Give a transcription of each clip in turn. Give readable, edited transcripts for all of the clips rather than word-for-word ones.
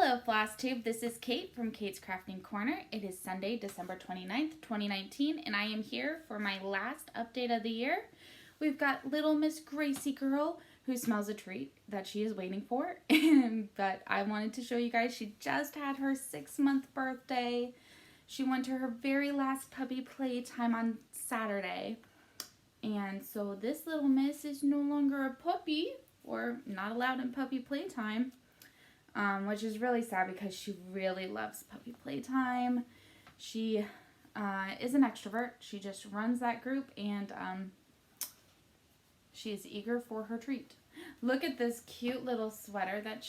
Hello Flosstube, this is Kate from Kate's Crafting Corner. It is Sunday, December 29th, 2019, and I am here for my last update of the year. We've got little Miss Gracie girl who smells a treat that she is waiting for, but I wanted to show you guys she just had her 6-month birthday. She went to her very last puppy playtime on Saturday, and so this little miss is no longer a puppy, or not allowed in puppy playtime. Which is really sad because she really loves puppy playtime. She is an extrovert. She just runs that group, and she is eager for her treat. Look at this cute little sweater that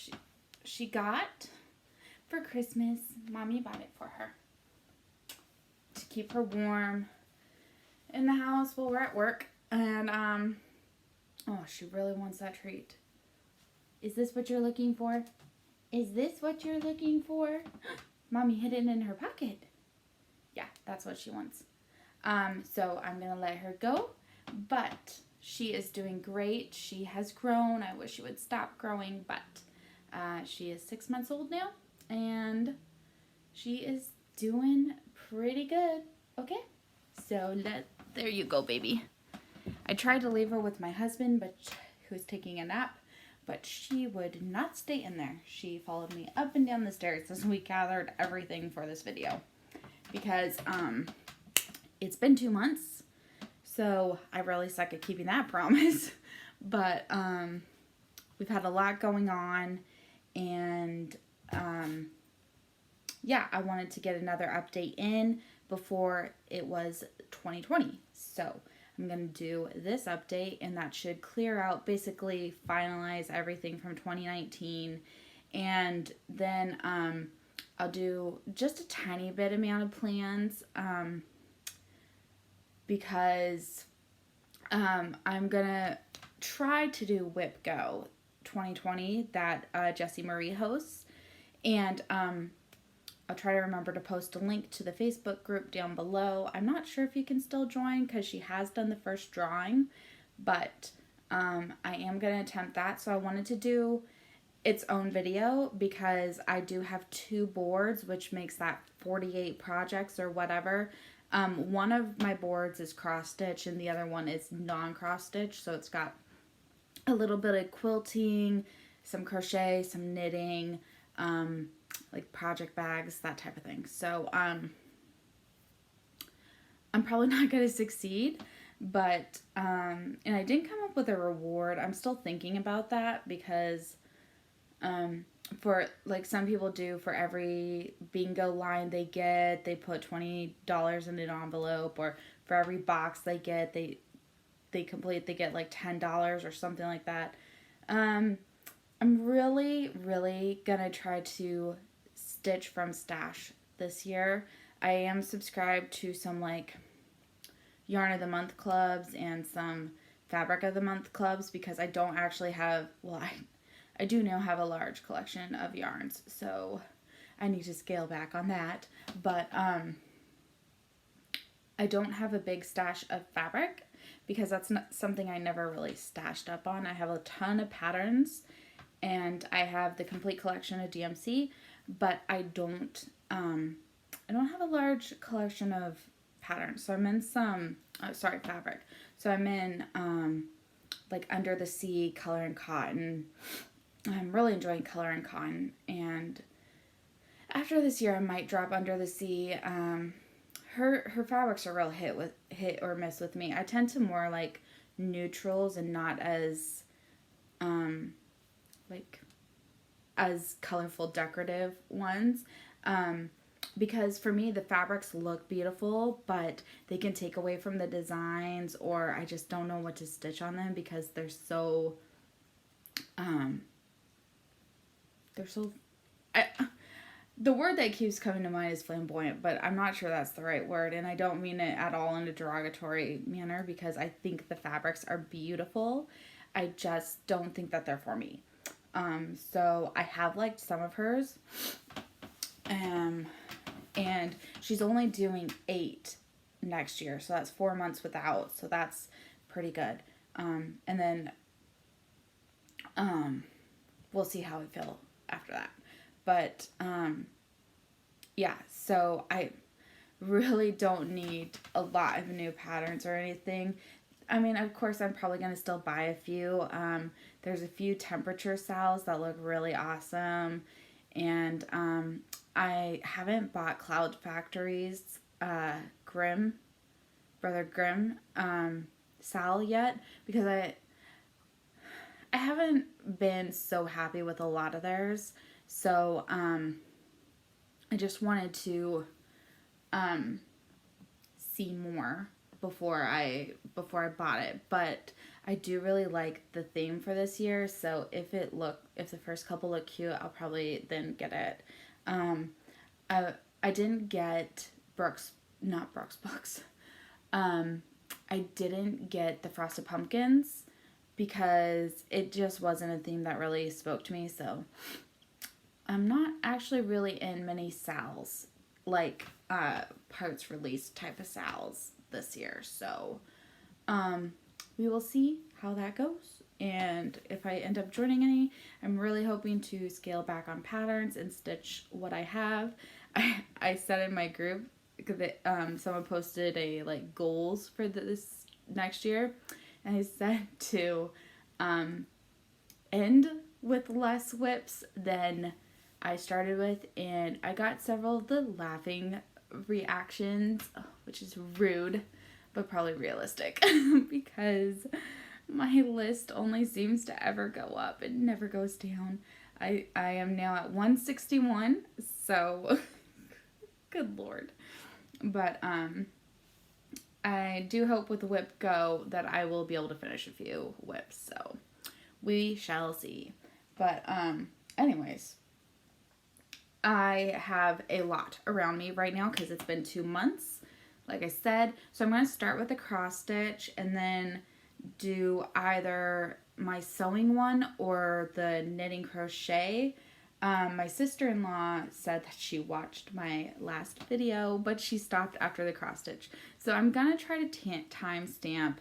she got for Christmas. Mommy bought it for her to keep her warm in the house while we're at work. And oh, she really wants that treat. Is this what you're looking for? Is this what you're looking for? Mommy hid it in her pocket. Yeah, that's what she wants. So I'm going to let her go, but she is doing great. She has grown. I wish she would stop growing, but she is 6 months old now, and she is doing pretty good. Okay, so there you go, baby. I tried to leave her with my husband, who was taking a nap, but she would not stay in there. She followed me up and down the stairs as we gathered everything for this video. Because it's been 2 months, so I really suck at keeping that promise. But we've had a lot going on, and yeah, I wanted to get another update in before it was 2020. So I'm going to do this update, and that should clear out, basically finalize everything from 2019, and then I'll do just a tiny bit amount of plans, because I'm going to try to do WIPGO 2020 that Jessie Marie hosts, and I'll try to remember to post a link to the Facebook group down below. I'm not sure if you can still join because she has done the first drawing, but I am going to attempt that. So I wanted to do its own video because I do have 2 boards, which makes that 48 projects or whatever. One of my boards is cross stitch and the other one is non-cross stitch. So it's got a little bit of quilting, some crochet, some knitting, like project bags, that type of thing. So I'm probably not going to succeed, but and I didn't come up with a reward. I'm still thinking about that because for, like, some people do, for every bingo line they get, they put $20 in an envelope, or for every box they get, they complete, they get like $10 or something like that. I'm really gonna try to stitch from stash this year. I am subscribed to some like yarn of the month clubs and some fabric of the month clubs because I don't actually have, well, I do now have a large collection of yarns, so I need to scale back on that, but I don't have a big stash of fabric because that's not something I never really stashed up on. I have a ton of patterns and I have the complete collection of DMC, but I don't have a large collection of patterns. So I'm in some, fabric. So I'm in like Under the Sea, Color and Cotton. I'm really enjoying Color and Cotton, and after this year I might drop Under the Sea. Her fabrics are real hit or miss with me. I tend to more like neutrals and not as like as colorful decorative ones, because for me the fabrics look beautiful, but they can take away from the designs, or I just don't know what to stitch on them because they're so the word that keeps coming to mind is flamboyant, but I'm not sure that's the right word, and I don't mean it at all in a derogatory manner because I think the fabrics are beautiful. I just don't think that they're for me. So I have liked some of hers, and she's only doing 8 next year, so that's 4 months without, so that's pretty good. And then we'll see how I feel after that. But, yeah, so I really don't need a lot of new patterns or anything. I mean, of course, I'm probably going to still buy a few. There's a few temperature sales that look really awesome. And I haven't bought Cloud Factory's Brother Grimm Sal yet, because I haven't been so happy with a lot of theirs. So I just wanted to see more before I bought it. But I do really like the theme for this year, so if the first couple look cute, I'll probably then get it. I didn't get not Brooks books. I didn't get the Frosted Pumpkins because it just wasn't a theme that really spoke to me. So I'm not actually really in many sales, like parts release type of sales this year. So we will see how that goes. And if I end up joining any, I'm really hoping to scale back on patterns and stitch what I have. I said in my group, because someone posted a goals for this next year, and I said to end with less whips than I started with, and I got several of the laughing reactions, which is rude but probably realistic because my list only seems to ever go up. It never goes down. I am now at 161, so good lord. But I do hope with the WIPGO that I will be able to finish a few whips, so we shall see. But anyways, I have a lot around me right now because it's been 2 months, like I said. So I'm going to start with the cross stitch and then do either my sewing one or the knitting crochet. My sister-in-law said that she watched my last video, but she stopped after the cross stitch. So I'm going to try to timestamp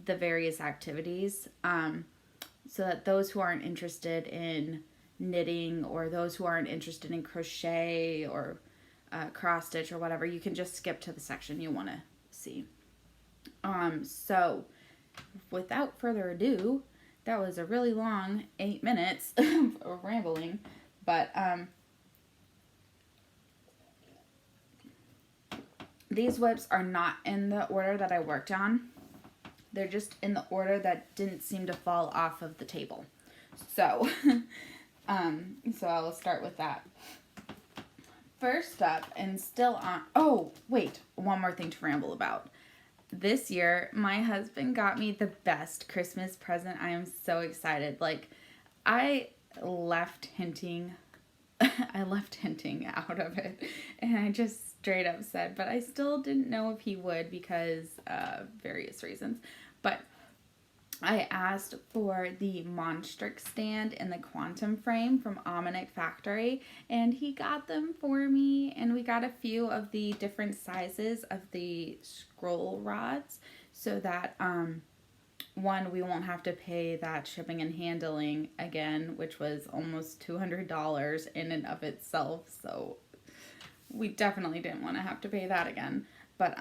the various activities so that those who aren't interested in knitting or those who aren't interested in crochet or cross stitch or whatever, you can just skip to the section you want to see. So without further ado, that was a really long 8 minutes of rambling, but these whips are not in the order that I worked on. They're just in the order that didn't seem to fall off of the table. So so I will start with that. First up, and still on, oh wait, one more thing to ramble about. This year, my husband got me the best Christmas present. I am so excited. I left hinting out of it, and I just straight up said, but I still didn't know if he would because various reasons. But I asked for the Monstrix stand and the quantum frame from Almanac Factory, and he got them for me, and we got a few of the different sizes of the scroll rods so that one, we won't have to pay that shipping and handling again, which was almost $200 in and of itself, so we definitely didn't want to have to pay that again. But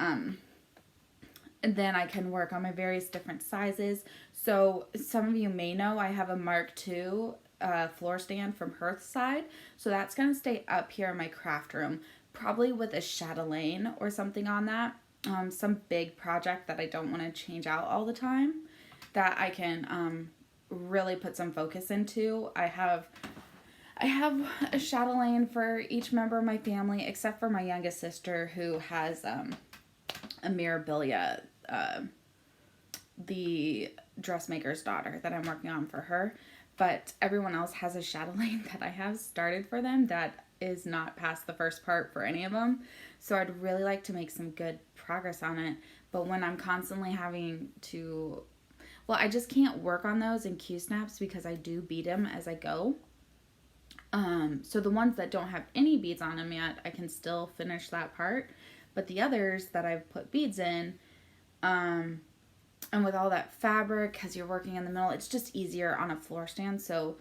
and then I can work on my various different sizes. So some of you may know I have a Mark II floor stand from Hearthside. So that's going to stay up here in my craft room, probably with a chatelaine or something on that. Some big project that I don't want to change out all the time that I can really put some focus into. I have a chatelaine for each member of my family, except for my youngest sister, who has a Mirabilia, the dressmaker's daughter that I'm working on for her. But everyone else has a chatelaine that I have started for them that is not past the first part for any of them. So I'd really like to make some good progress on it. But when I'm constantly having to, well, I just can't work on those in Q-snaps because I do bead them as I go. So the ones that don't have any beads on them yet, I can still finish that part. But the others that I've put beads in, and with all that fabric, because you're working in the middle, it's just easier on a floor stand. So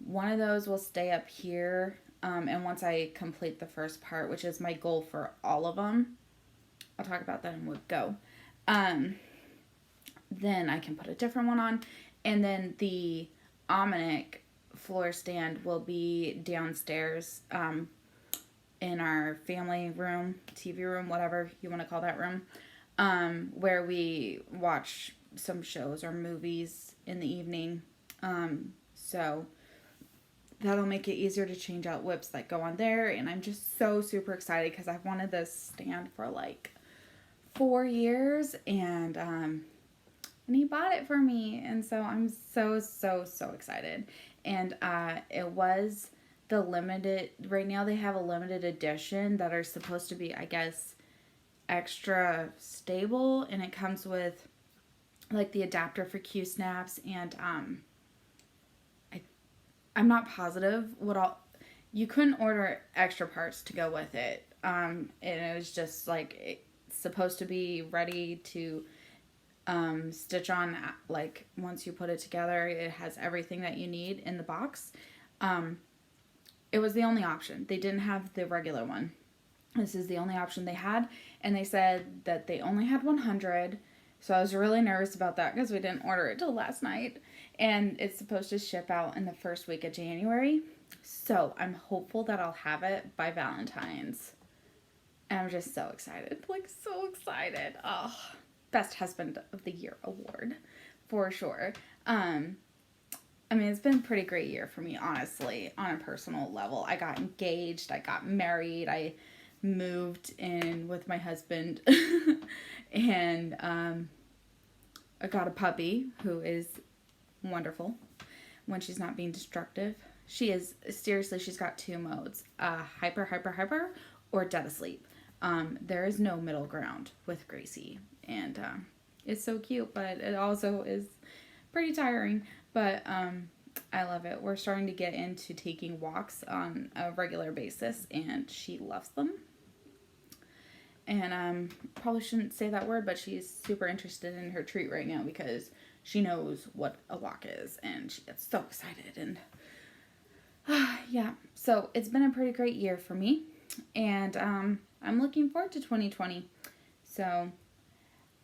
one of those will stay up here And once I complete the first part, which is my goal for all of them, I'll talk about that in WIPGO. Then I can put a different one on. And then the Omnic floor stand will be downstairs in our family room, TV room, whatever you want to call that room, where we watch some shows or movies in the evening. So that'll make it easier to change out whips that go on there. And I'm just so super excited because I've wanted this stand for like 4 years, and he bought it for me, and so I'm so excited. And it was the limited, right now they have a limited edition that are supposed to be, I guess, extra stable, and it comes with like the adapter for Q snaps, and I'm not positive what all, you couldn't order extra parts to go with it, and it was just like it's supposed to be ready to stitch on, like once you put it together. It has everything that you need in the box. It was the only option. They didn't have the regular one. This is the only option they had, and they said that they only had 100. So I was really nervous about that because we didn't order it till last night, and it's supposed to ship out in the first week of January. So I'm hopeful that I'll have it by Valentine's. And I'm just so excited, like so excited. Oh, best husband of the year award for sure. I mean, it's been a pretty great year for me, honestly, on a personal level. I got engaged, I got married, I moved in with my husband, and I got a puppy who is wonderful when she's not being destructive. She is, seriously, she's got 2 modes, hyper, or dead asleep. There is no middle ground with Gracie, and it's so cute, but it also is pretty tiring. But I love it. We're starting to get into taking walks on a regular basis, and she loves them. And probably shouldn't say that word, but she's super interested in her treat right now because she knows what a walk is, and she gets so excited. And yeah, so it's been a pretty great year for me, and I'm looking forward to 2020. So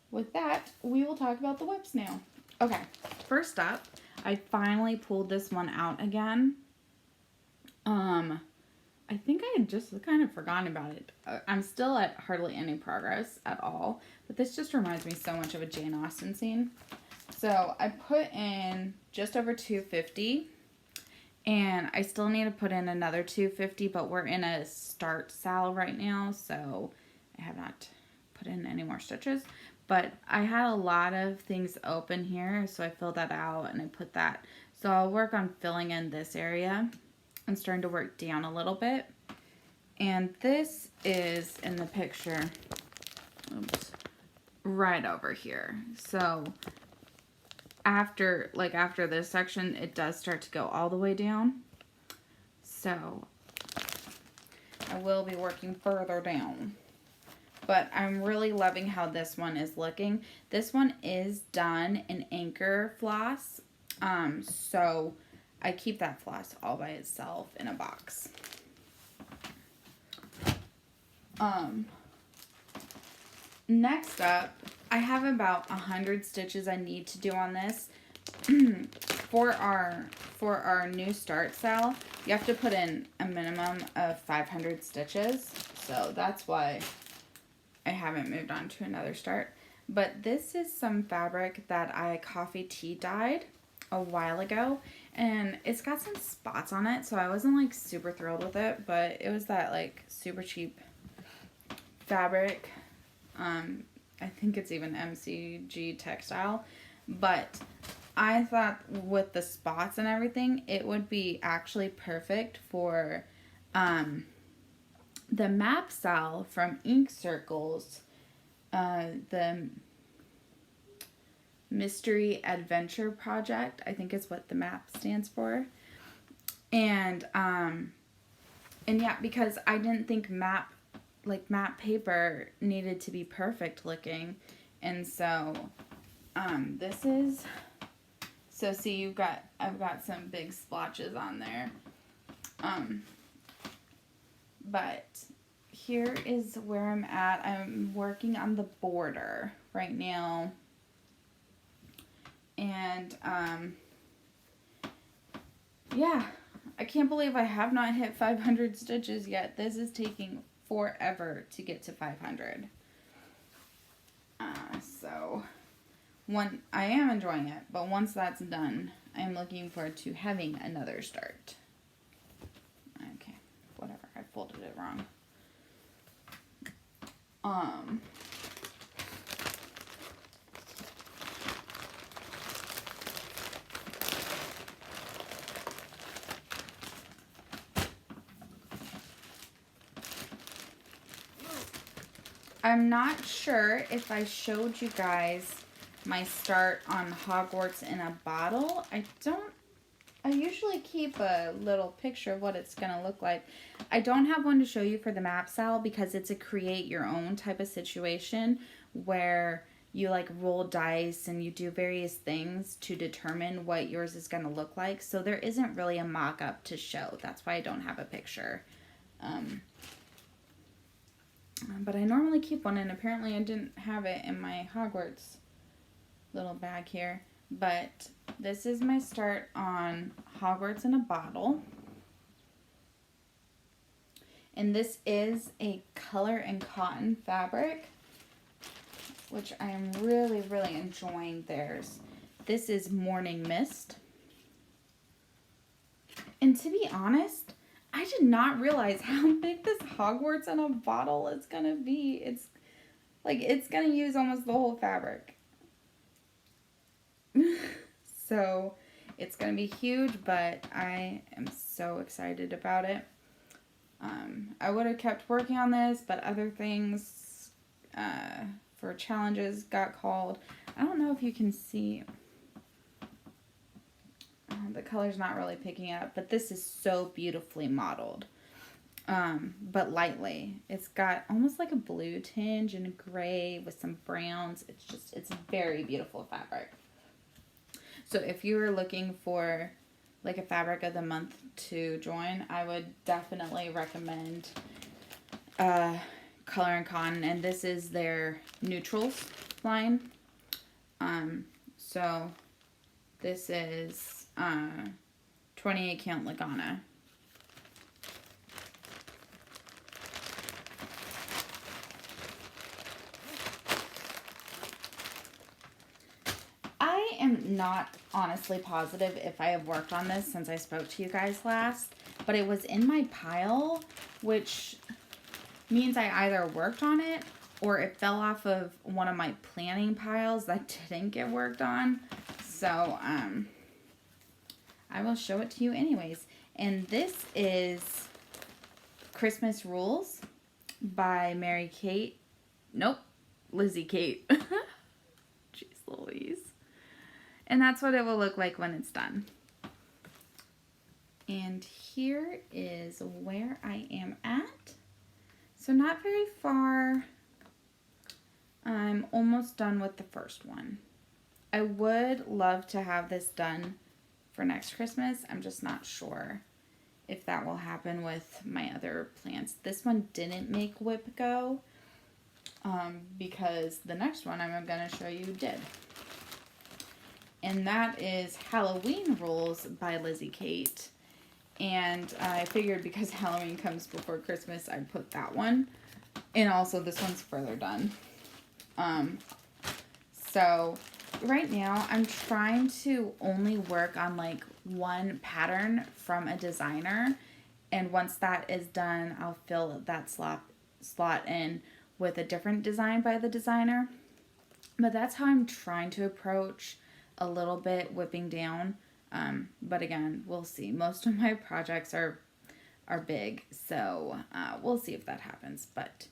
with that, we will talk about the whips now. Okay, first up, I finally pulled this one out again. I think I had just kind of forgotten about it. I'm still at hardly any progress at all, but this just reminds me so much of a Jane Austen scene. So I put in just over 250, and I still need to put in another 250, but we're in a start sale right now, so I have not put in any more stitches. But I had a lot of things open here, so I filled that out and I put that. So I'll work on filling in this area. I'm starting to work down a little bit. And this is in the picture, oops, right over here. So after this section, it does start to go all the way down. So I will be working further down. But I'm really loving how this one is looking. This one is done in anchor floss. So I keep that floss all by itself in a box. Next up, I have about 100 stitches I need to do on this. For our new start sale, you have to put in a minimum of 500 stitches. So that's why I haven't moved on to another start. But this is some fabric that I coffee tea dyed a while ago, and it's got some spots on it, so I wasn't like super thrilled with it, but it was that like super cheap fabric. I think it's even MCG textile, but I thought with the spots and everything, it would be actually perfect for the map cell from Ink Circles, the Mystery Adventure Project, I think is what the map stands for. And yeah, because I didn't think map paper needed to be perfect looking. And so this is, so see, I've got some big splotches on there. but here is where I'm at. I'm working on the border right now. And, yeah, I can't believe I have not hit 500 stitches yet. This is taking forever to get to 500. So, I am enjoying it, but once that's done, I'm looking forward to having another start. Okay, whatever, I folded it wrong. I'm not sure if I showed you guys my start on Hogwarts in a bottle. I usually keep a little picture of what it's going to look like. I don't have one to show you for the map cell because it's a create your own type of situation where you like roll dice and you do various things to determine what yours is going to look like. So there isn't really a mock-up to show. That's why I don't have a picture. But I normally keep one, and apparently I didn't have it in my Hogwarts little bag here. But this is my start on Hogwarts in a bottle. And this is a color and cotton fabric, which I am really, really enjoying theirs. This is Morning Mist. And to be honest, I did not realize how big this Hogwarts in a bottle is going to be. It's going to use almost the whole fabric. So it's going to be huge, but I am so excited about it. I would have kept working on this, but other things for challenges got called. I don't know if you can see. The color's not really picking up, but this is so beautifully modeled, but lightly. It's got almost like a blue tinge and a gray with some browns. It's very beautiful fabric. So if you were looking for like a fabric of the month to join, I would definitely recommend Color and Cotton, and this is their neutrals line. So this is 28 count Lagana. I am not honestly positive if I have worked on this since I spoke to you guys last, but it was in my pile, which means I either worked on it or it fell off of one of my planning piles that didn't get worked on. So, I will show it to you anyways. And this is Christmas Rules by Mary Kate. Nope, Lizzie Kate. Jeez Louise. And that's what it will look like when it's done. And here is where I am at. So not very far. I'm almost done with the first one. I would love to have this done for next Christmas. I'm just not sure if that will happen with my other plants. This one didn't make WIPGO because the next one I'm going to show you did. And that is Halloween Rules by Lizzie Kate. And I figured because Halloween comes before Christmas, I'd put that one. And also this one's further done. So right now I'm trying to only work on like one pattern from a designer. And once that is done, I'll fill that slot in with a different design by the designer. But that's how I'm trying to approach a little bit whipping down. But again, we'll see. Most of my projects are big, so we'll see if that happens. But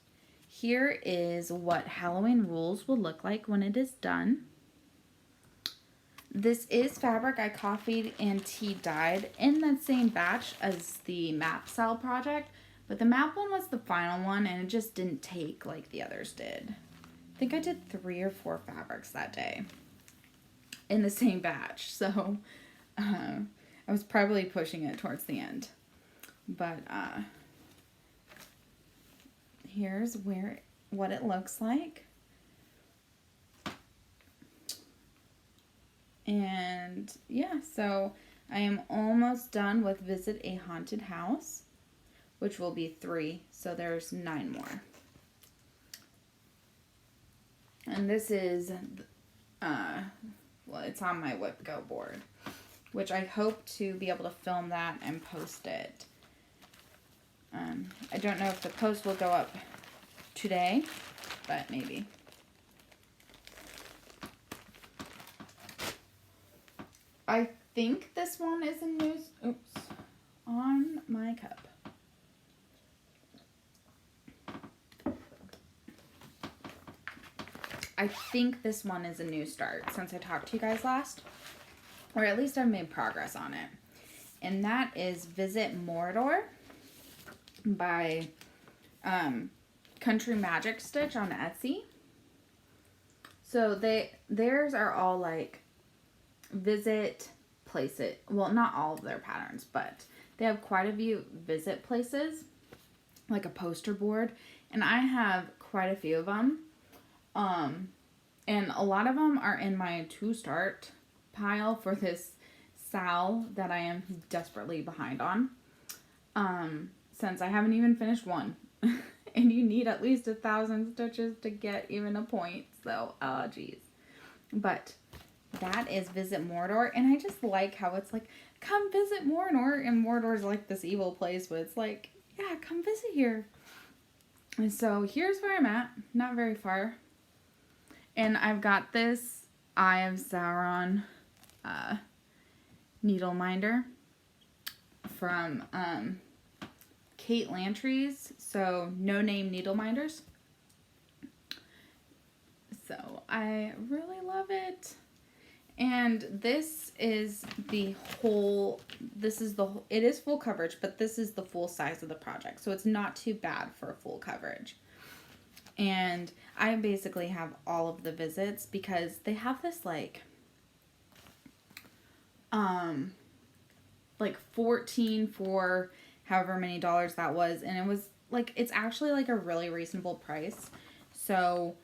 here is what Halloween Rules will look like when it is done. This is fabric I copied and tea dyed in that same batch as the map cell project, but the map one was the final one and it just didn't take like the others did. I think I did 3 or 4 fabrics that day in the same batch, so I was probably pushing it towards the end. But here's what it looks like. And yeah, so I am almost done with Visit a Haunted House, which will be 3, so there's 9 more. And this is, well, it's on my WIPGO board, which I hope to be able to film that and post it. I don't know if the post will go up today, but maybe. I think this one is a new, oops, on my cup. I think this one is a new start since I talked to you guys last, or at least I've made progress on it. And that is Visit Mordor by Country Magic Stitch on Etsy. So theirs are all like visit places. Well, not all of their patterns, but they have quite a few visit places, like a poster board, and I have quite a few of them. And a lot of them are in my to start pile for this SAL that I am desperately behind on. Since I haven't even finished one. And you need at least 1,000 stitches to get even a point. So, oh geez. But that is Visit Mordor. And I just like how it's like, come visit Mordor. And Mordor's like this evil place, but it's like, yeah, come visit here. And so here's where I'm at. Not very far. And I've got this Eye of Sauron needle minder from Kate Lantry's, so No Name Needle Minders. So I really love it. And this is the whole, it is full coverage, but this is the full size of the project. So it's not too bad for full coverage. And I basically have all of the visits because they have this like 14 for however many dollars that was. And it was like, it's actually like a really reasonable price. So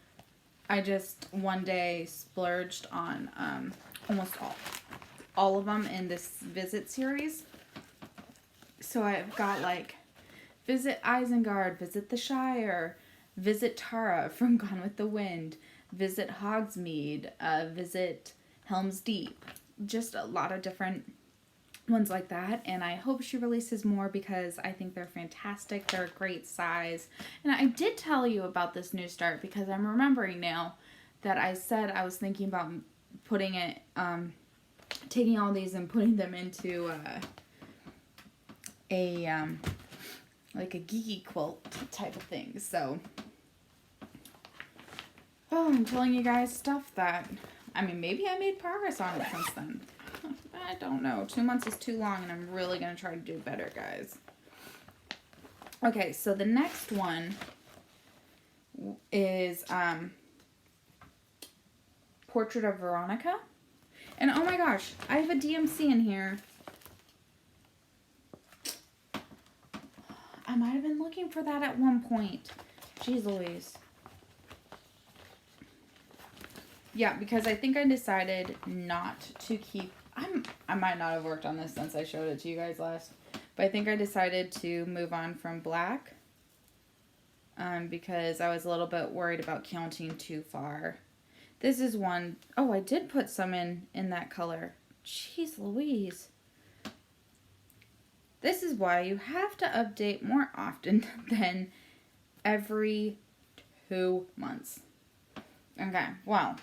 I just one day splurged on almost all of them in this visit series. So I've got like Visit Isengard, Visit the Shire, Visit Tara from Gone with the Wind, Visit Hogsmeade, Visit Helm's Deep. Just a lot of different ones like that. And I hope she releases more because I think they're fantastic. They're a great size. And I did tell you about this new start because I'm remembering now that I said I was thinking about putting it, taking all these and putting them into like a geeky quilt type of thing. So, oh, I'm telling you guys stuff that, I mean, maybe I made progress on it since then. I don't know. 2 months is too long, and I'm really going to try to do better, guys. Okay, so the next one is Portrait of Veronica. And oh my gosh, I have a DMC in here. I might have been looking for that at one point. Jeez Louise. Yeah, because I think I decided not to keep... I might not have worked on this since I showed it to you guys last. But I think I decided to move on from black. Because I was a little bit worried about counting too far. This is one... Oh, I did put some in that color. Jeez Louise. This is why you have to update more often than every 2 months. Okay, well...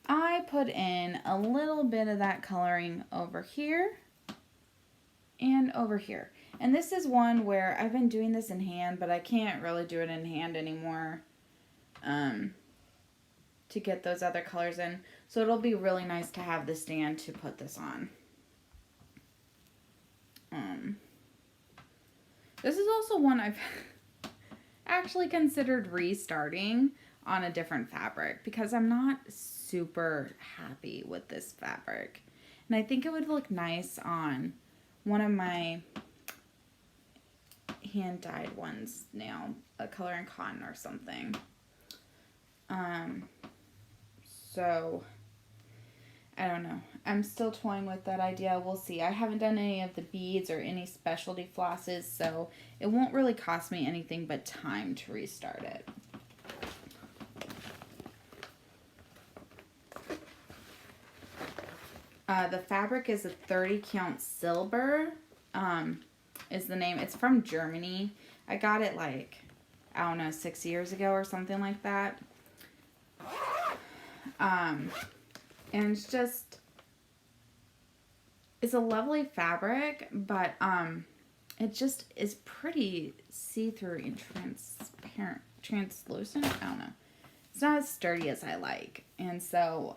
I put in a little bit of that coloring over here and over here. And this is one where I've been doing this in hand, but I can't really do it in hand anymore to get those other colors in. So it'll be really nice to have the stand to put this on. This is also one I've actually considered restarting on a different fabric because I'm not super happy with this fabric. And I think it would look nice on one of my hand-dyed ones now, a color and cotton or something. So I don't know. I'm still toying with that idea. We'll see. I haven't done any of the beads or any specialty flosses, so it won't really cost me anything but time to restart it. The fabric is a 30 count silver, is the name. It's from Germany. I got it like, I don't know, 6 years ago or something like that. And it's just, it's a lovely fabric, but it just is pretty see-through and transparent, translucent. I don't know. It's not as sturdy as I like, and so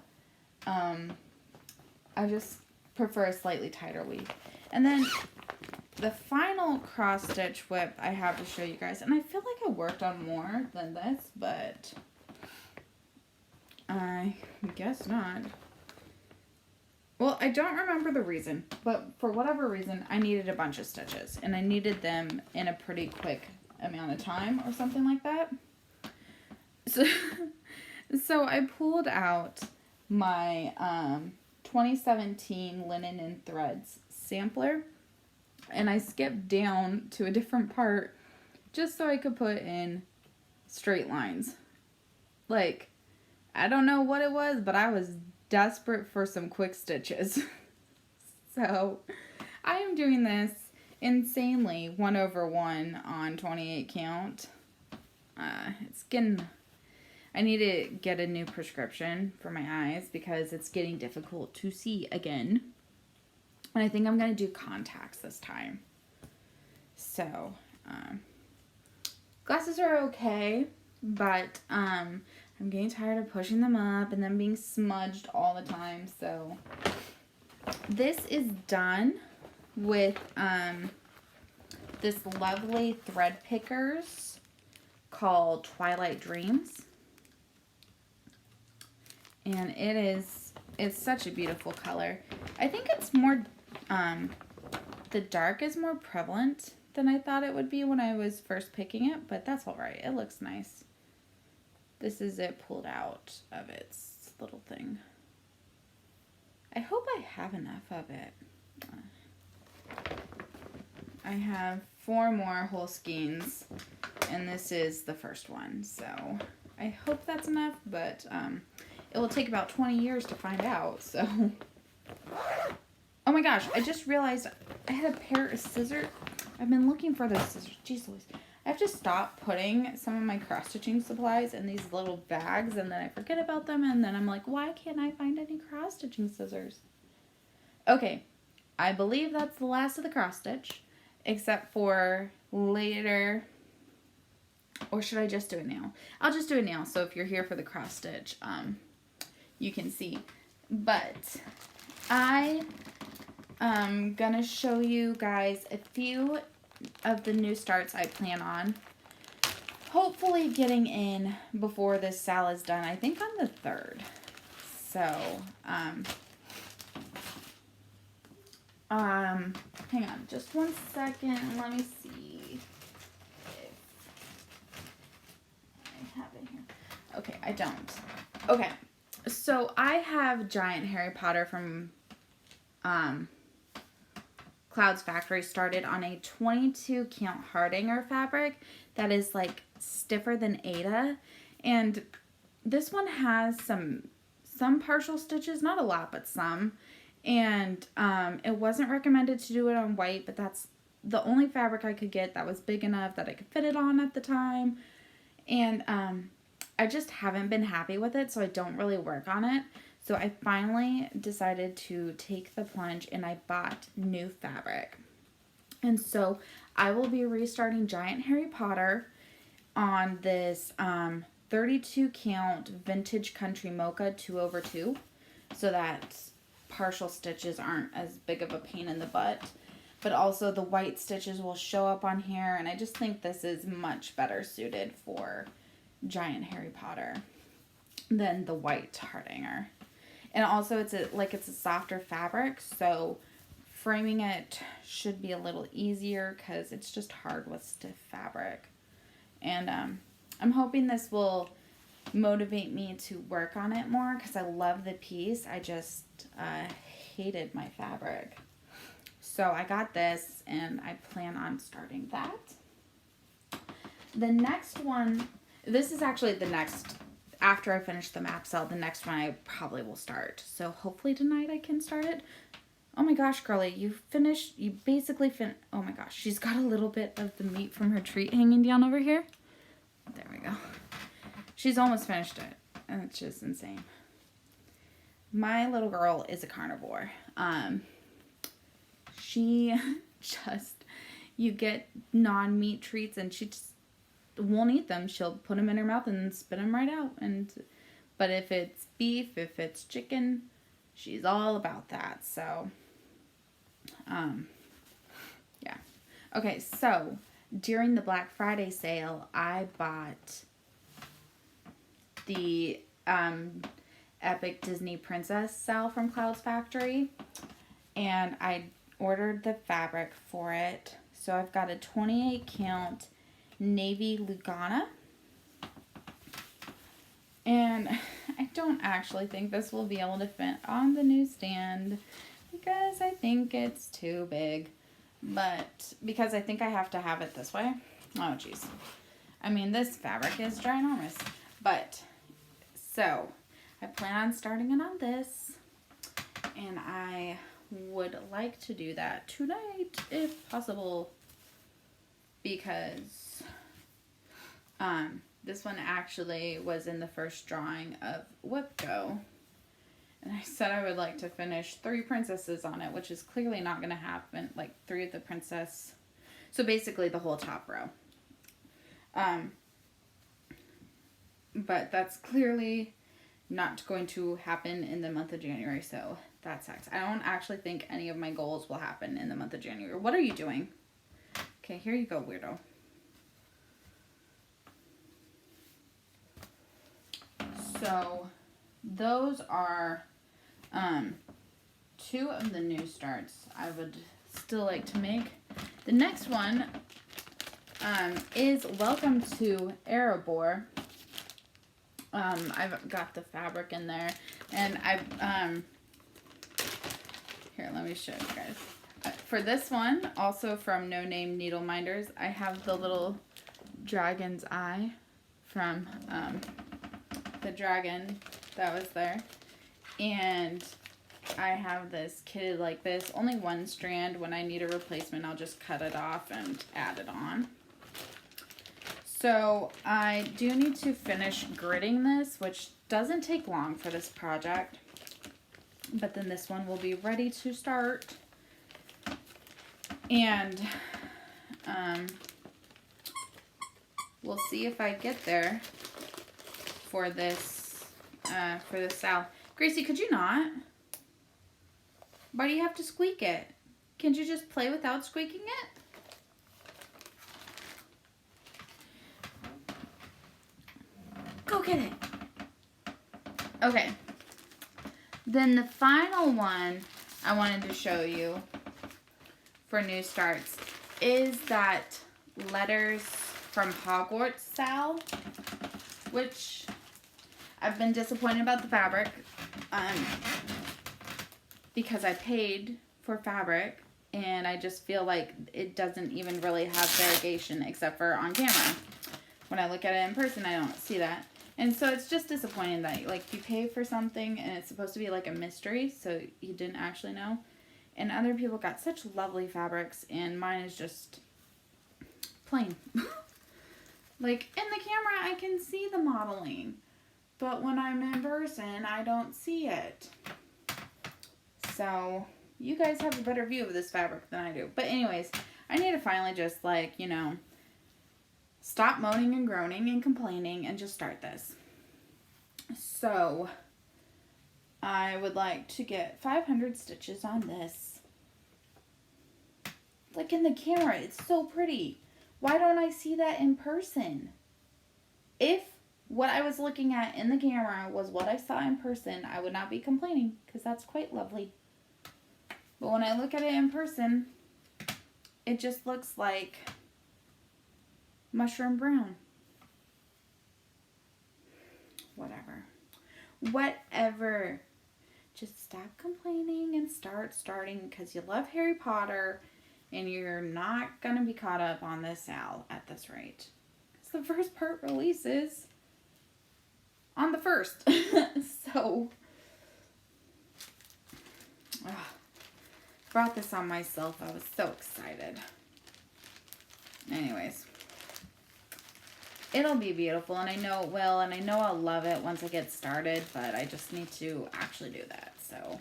I just prefer a slightly tighter weave. And then the final cross stitch whip I have to show you guys, and I feel like I worked on more than this, but I guess not. Well, I don't remember the reason, but for whatever reason, I needed a bunch of stitches, and I needed them in a pretty quick amount of time or something like that. So I pulled out my 2017 Linen and Threads sampler, and I skipped down to a different part just so I could put in straight lines. Like, I don't know what it was, but I was desperate for some quick stitches. So I am doing this insanely 1/1 on 28 count. It's getting, I need to get a new prescription for my eyes because it's getting difficult to see again. And I think I'm going to do contacts this time. So, glasses are okay, but I'm getting tired of pushing them up and then being smudged all the time. So, this is done with this lovely thread pickers called Twilight Dreams. And it's such a beautiful color. I think it's more, the dark is more prevalent than I thought it would be when I was first picking it, but that's alright. It looks nice. This is it pulled out of its little thing. I hope I have enough of it. I have 4 more whole skeins, and this is the first one, so I hope that's enough, but it will take about 20 years to find out, so. Oh my gosh, I just realized I had a pair of scissors. I've been looking for those scissors. Jeez Louise. I have to stop putting some of my cross-stitching supplies in these little bags, and then I forget about them, and then I'm like, why can't I find any cross-stitching scissors? Okay, I believe that's the last of the cross-stitch, except for later, or should I just do it now? I'll just do it now, so if you're here for the cross-stitch, you can see. But I am gonna show you guys a few of the new starts I plan on hopefully getting in before this sale is done. I think on the 3rd. So, hang on just one second. Let me see if I have it here. Okay, I don't. Okay. So I have Giant Harry Potter from Cloud's Factory started on a 22 count Hardanger fabric that is like stiffer than Ada, and this one has some partial stitches, not a lot but some, and it wasn't recommended to do it on white, but that's the only fabric I could get that was big enough that I could fit it on at the time, and I just haven't been happy with it, so I don't really work on it. So I finally decided to take the plunge and I bought new fabric. And so I will be restarting Giant Harry Potter on this 32 count Vintage Country Mocha 2/2, so that partial stitches aren't as big of a pain in the butt. But also the white stitches will show up on here, and I just think this is much better suited for Giant Harry Potter than the white Hardanger. And also it's a softer fabric, so framing it should be a little easier because it's just hard with stiff fabric. And I'm hoping this will motivate me to work on it more because I love the piece. I just hated my fabric. So I got this and I plan on starting that. The next one, this is actually the next, after I finish the map cell, the next one I probably will start. So hopefully tonight I can start it. Oh my gosh, girlie, you basically finished. Oh my gosh, she's got a little bit of the meat from her treat hanging down over here. There we go. She's almost finished it, and it's just insane. My little girl is a carnivore. She just, you get non-meat treats and she just won't eat them. She'll put them in her mouth and spit them right out. But if it's beef, if it's chicken, she's all about that. So, yeah. Okay, so during the Black Friday sale, I bought the Epic Disney Princess Sal from Cloud's Factory, and I ordered the fabric for it. So I've got a 28 count navy Lugana, and I don't actually think this will be able to fit on the newsstand because I think it's too big, but because I think I have to have it this way. Oh geez, I mean, this fabric is ginormous, but so I plan on starting it on this, and I would like to do that tonight if possible, because this one actually was in the first drawing of WIPGO, and I said I would like to finish 3 princesses on it, which is clearly not going to happen, like 3 of the princess, so basically the whole top row. But that's clearly not going to happen in the month of January, so that sucks. I don't actually think any of my goals will happen in the month of January. What are you doing? Okay, here you go, weirdo. So those are 2 of the new starts I would still like to make. The next one is Welcome to Erebor. I've got the fabric in there, and here, let me show you guys. For this one, also from No Name Needle Minders, I have the little dragon's eye from the dragon that was there, and I have this kitted like this, only 1 strand. When I need a replacement, I'll just cut it off and add it on. So I do need to finish gridding this, which doesn't take long for this project, but then this one will be ready to start. And we'll see if I get there for this Sal. Gracie, could you not? Why do you have to squeak it? Can't you just play without squeaking it? Go get it. Okay. Then the final one I wanted to show you for new starts is that Letters from Hogwarts Sal, which I've been disappointed about the fabric because I paid for fabric and I just feel like it doesn't even really have variegation except for on camera. When I look at it in person, I don't see that. And so it's just disappointing that, like, you pay for something and it's supposed to be like a mystery, so you didn't actually know. And other people got such lovely fabrics, and mine is just plain. Like, in the camera, I can see the modeling, but when I'm in person, I don't see it. So, you guys have a better view of this fabric than I do. But anyways, I need to finally just, like, you know, stop moaning and groaning and complaining and just start this. So, I would like to get 500 stitches on this. Like in the camera, it's so pretty. Why don't I see that in person? If what I was looking at in the camera was what I saw in person, I would not be complaining because that's quite lovely. But when I look at it in person, it just looks like mushroom brown. Whatever. Just stop complaining and start starting, because you love Harry Potter and you're not going to be caught up on this Al at this rate. Because the first part releases on the 1st. So, brought this on myself. I was so excited. Anyways. It'll be beautiful, and I know it will, and I know I'll love it once I get started, but I just need to actually do that, so.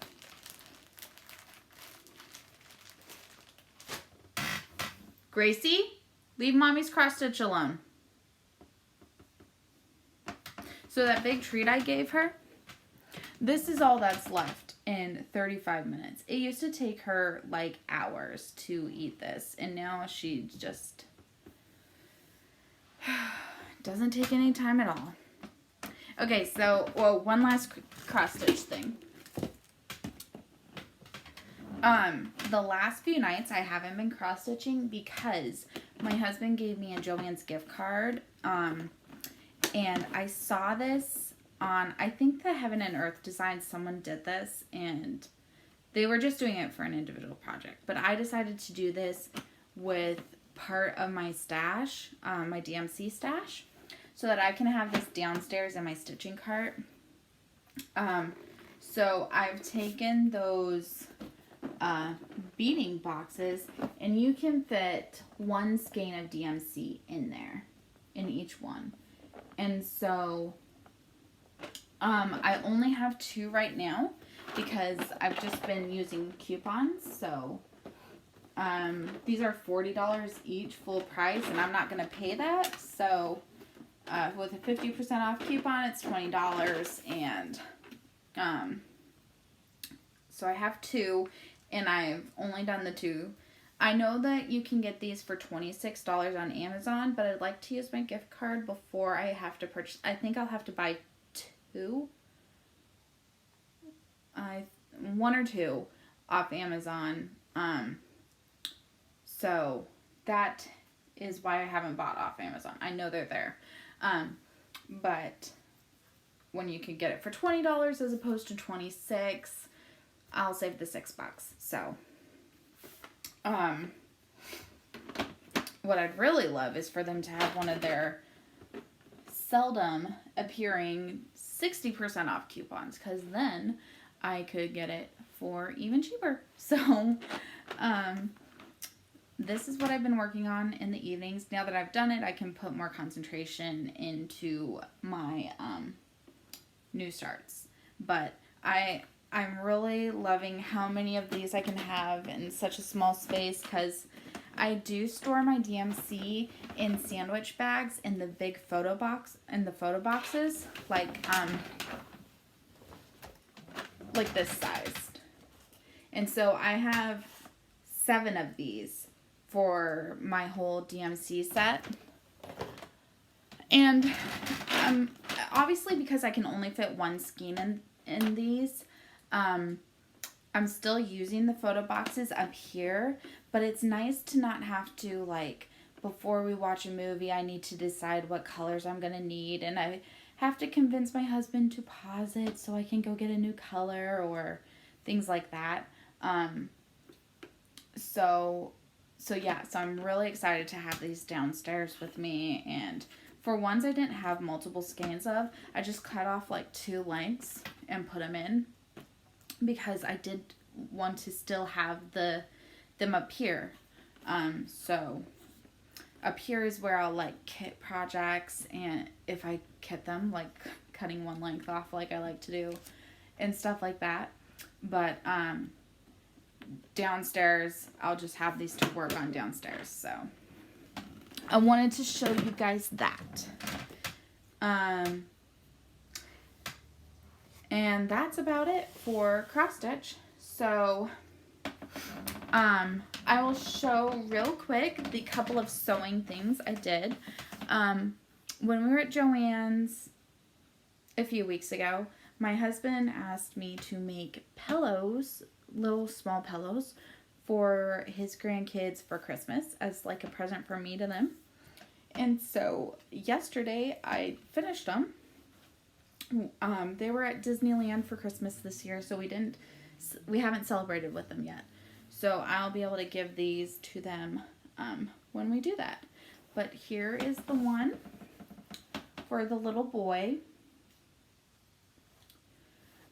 Gracie, leave Mommy's cross stitch alone. So that big treat I gave her, this is all that's left in 35 minutes. It used to take her like hours to eat this, and now she just doesn't take any time at all. Okay, so, well, one last cross stitch thing. The last few nights I haven't been cross stitching because my husband gave me a Joann's gift card. And I saw this on, I think the Heaven and Earth Design, someone did this, and they were just doing it for an individual project. But I decided to do this with part of my stash, my DMC stash, so that I can have this downstairs in my stitching cart. So I've taken those beading boxes, and you can fit one skein of DMC in there, in each one. And so I only have 2 right now because I've just been using coupons. So these are $40 each, full price, and I'm not going to pay that. So with a 50% off coupon, it's $20, and so I have 2, and I've only done the 2. I know that you can get these for $26 on Amazon, but I'd like to use my gift card before I have to purchase. I think I'll have to buy 2. 1 or 2 off Amazon. So that is why I haven't bought off Amazon. I know they're there. But when you can get it for $20 as opposed to $26, I'll save the $6. So, what I'd really love is for them to have one of their seldom appearing 60% off coupons, because then I could get it for even cheaper. So, this is what I've been working on in the evenings. Now that I've done it, I can put more concentration into my new starts. But I'm really loving how many of these I can have in such a small space, because I do store my DMC in sandwich bags in the big photo boxes, like this size. And so I have 7 of these for my whole DMC set. And obviously, because I can only fit 1 skein in these, I'm still using the photo boxes up here, but it's nice to not have to, like, before we watch a movie, I need to decide what colors I'm going to need, and I have to convince my husband to pause it so I can go get a new color or things like that. So I'm really excited to have these downstairs with me. And for ones I didn't have multiple skeins of, I just cut off like 2 lengths and put them in, because I did want to still have them up here. So up here is where I'll like kit projects, and if I kit them, like cutting 1 length off like I like to do and stuff like that. But downstairs, I'll just have these to work on downstairs. So I wanted to show you guys that. And that's about it for cross stitch. So I will show real quick the couple of sewing things I did. When we were at Joann's a few weeks ago, my husband asked me to make pillows little small pillows for his grandkids for Christmas as like a present from me to them. And so yesterday I finished them. They were at Disneyland for Christmas this year, so we haven't celebrated with them yet. So I'll be able to give these to them when we do that. But here is the one for the little boy.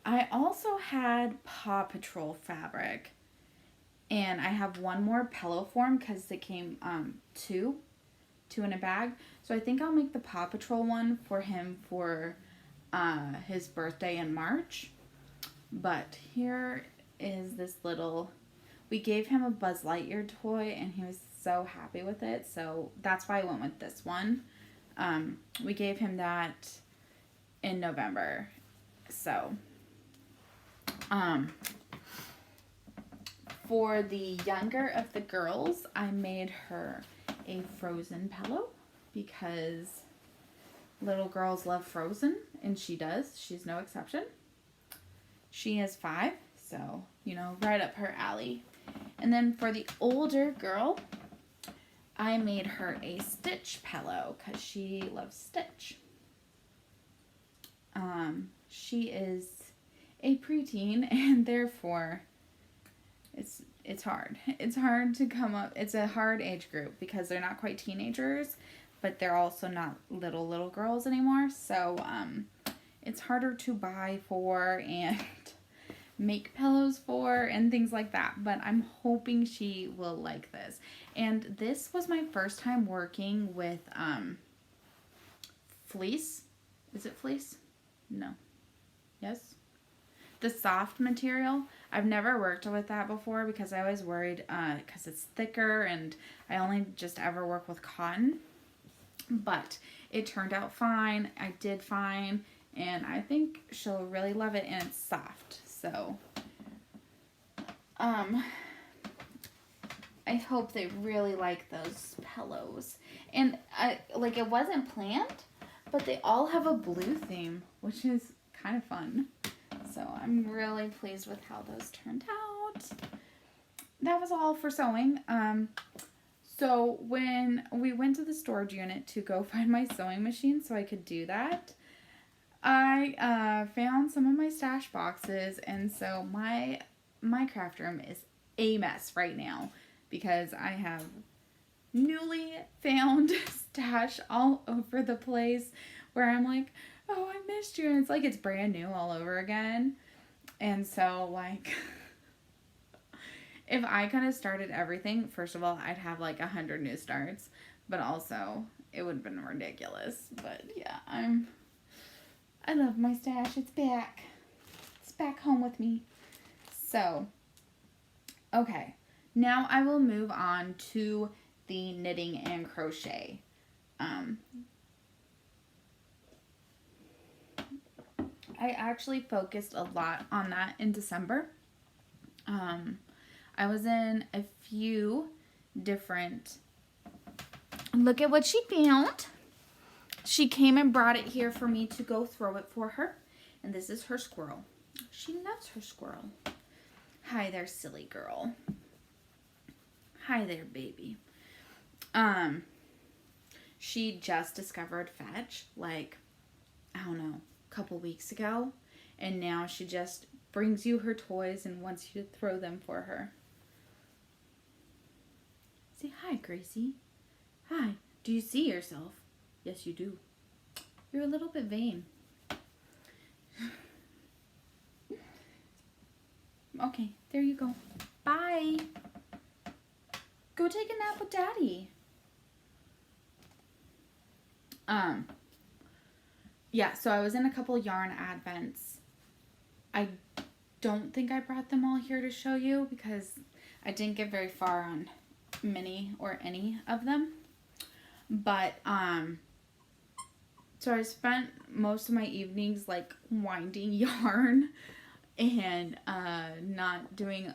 I also had Paw Patrol fabric, and I have one more pillow form because it came two in a bag. So I think I'll make the Paw Patrol one for him for his birthday in March. But here is this little, we gave him a Buzz Lightyear toy and he was so happy with it, so that's why I went with this one. We gave him that in November. So for the younger of the girls, I made her a Frozen pillow because little girls love Frozen, and she does. She's no exception. She is 5, so, you know, right up her alley. And then for the older girl, I made her a Stitch pillow because she loves Stitch. She is a preteen, and therefore it's hard. It's hard to come up. It's a hard age group because they're not quite teenagers, but they're also not little girls anymore. So it's harder to buy for and make pillows for and things like that. But I'm hoping she will like this. And this was my first time working with fleece. Is it fleece? No. Yes? The soft material. I've never worked with that before because I was worried because it's thicker, and I only just ever work with cotton. But it turned out fine. I did fine, and I think she'll really love it, and it's soft. So I hope they really like those pillows. And like, it wasn't planned, but they all have a blue theme, which is kind of fun. So I'm really pleased with how those turned out. That was all for sewing. So when we went to the storage unit to go find my sewing machine so I could do that, I found some of my stash boxes, and so my craft room is a mess right now because I have newly found stash all over the place where I'm like, oh, I missed you, and it's like it's brand new all over again. And so, like, if I could have started everything, first of all, I'd have like 100 new starts, but also it would have been ridiculous. But yeah, I love my stash. It's back. It's back home with me. So, okay, now I will move on to the knitting and crochet. I actually focused a lot on that in December. I was in a few different... Look at what she found. She came and brought it here for me to go throw it for her. And this is her squirrel. She loves her squirrel. Hi there, silly girl. Hi there, baby. She just discovered Fetch, like, I don't know, a couple weeks ago. And now she just brings you her toys and wants you to throw them for her. Say hi, Gracie. Hi. Do you see yourself? Yes, you do. You're a little bit vain. Okay, there you go. Bye. Go take a nap with Daddy. Yeah, so I was in a couple yarn advents. I don't think I brought them all here to show you because I didn't get very far on many or any of them. But, so I spent most of my evenings, like, winding yarn and, not doing,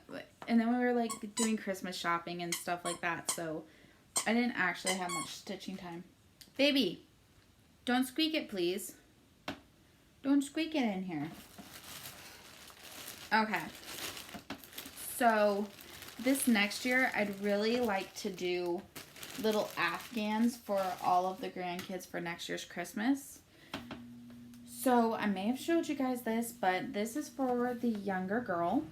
and then we were, like, doing Christmas shopping and stuff like that, so I didn't actually have much stitching time. Baby, don't squeak it, please. Don't squeak it in here. Okay. So this next year, I'd really like to do little Afghans for all of the grandkids for next year's Christmas. So I may have showed you guys this, but this is for the younger girl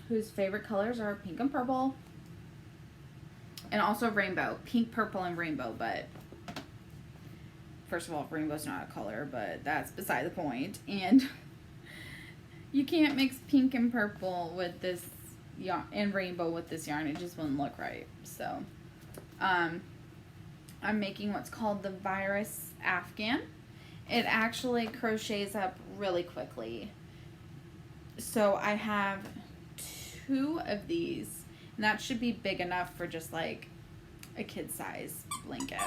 whose favorite colors are pink and purple. And also rainbow. Pink, purple, and rainbow. But first of all, rainbow's not a color, but that's beside the point. And you can't mix pink and purple with this yarn and rainbow with this yarn. It just wouldn't look right. So I'm making what's called the Virus Afghan. It actually crochets up really quickly. So I have 2 of these, and that should be big enough for just like a kid size blanket.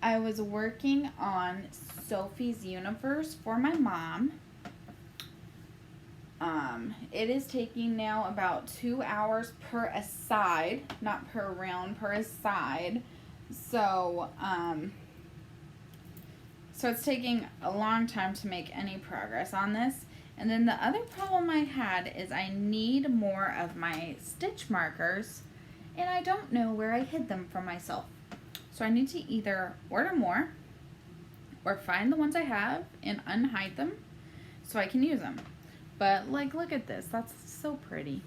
I was working on Sophie's Universe for my mom. It is taking now about 2 hours per aside, not per round, per aside. So, so it's taking a long time to make any progress on this. And then the other problem I had is I need more of my stitch markers, and I don't know where I hid them from myself. So I need to either order more or find the ones I have and unhide them so I can use them. But like, look at this. That's so pretty.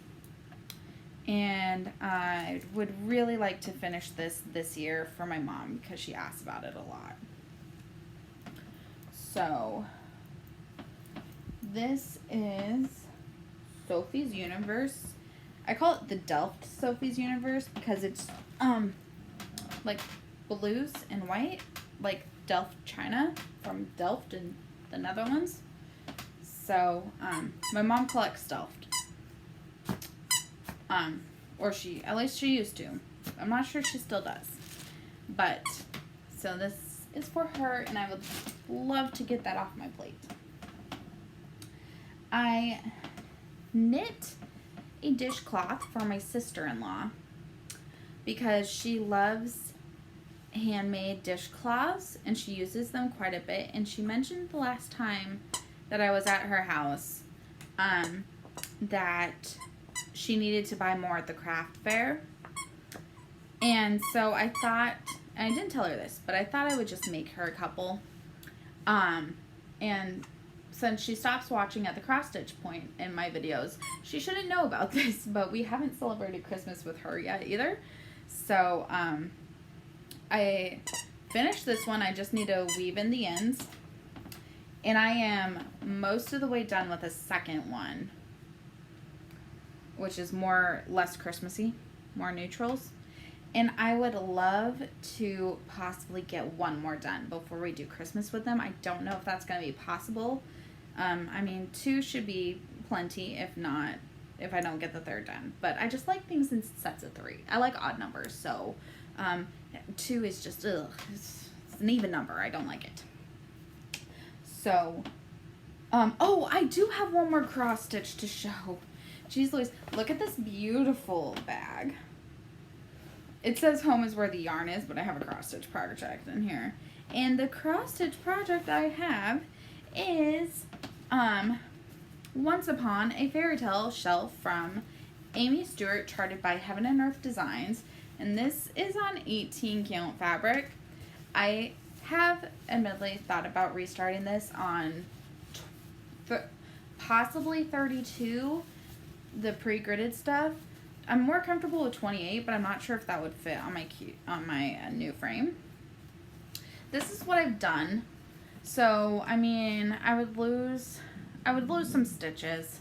And I would really like to finish this year for my mom because she asks about it a lot. So this is Sophie's Universe. I call it the Delft Sophie's Universe because it's like blues and white, like Delft China from Delft in the Netherlands. So my mom collects Delft, or at least she used to. I'm not sure she still does, but so this is for her, and I would love to get that off my plate. I knit a dishcloth for my sister-in-law because she loves handmade dishcloths and she uses them quite a bit. And she mentioned the last time that I was at her house that she needed to buy more at the craft fair. And so I thought, and I didn't tell her this, but I thought I would just make her a couple. And since she stops watching at the cross stitch point in my videos, she shouldn't know about this, but we haven't celebrated Christmas with her yet either. So I finished this one. I just need to weave in the ends. And I am most of the way done with a second one, which is less Christmassy, more neutrals. And I would love to possibly get one more done before we do Christmas with them. I don't know if that's going to be possible. I mean, 2 should be plenty, if I don't get the 3rd done. But I just like things in sets of 3. I like odd numbers, so 2 is just, it's an even number. I don't like it. So, oh, I do have one more cross stitch to show. Jeez Louise, look at this beautiful bag. It says home is where the yarn is, but I have a cross stitch project in here. And the cross stitch project I have is Once Upon a Fairy Tale shelf from Amy Stewart, charted by Heaven and Earth Designs. And this is on 18 count fabric. I have admittedly thought about restarting this on possibly 32, the pre-gridded stuff. I'm more comfortable with 28, but I'm not sure if that would fit on my new frame. This is what I've done. So, I mean, I would lose some stitches,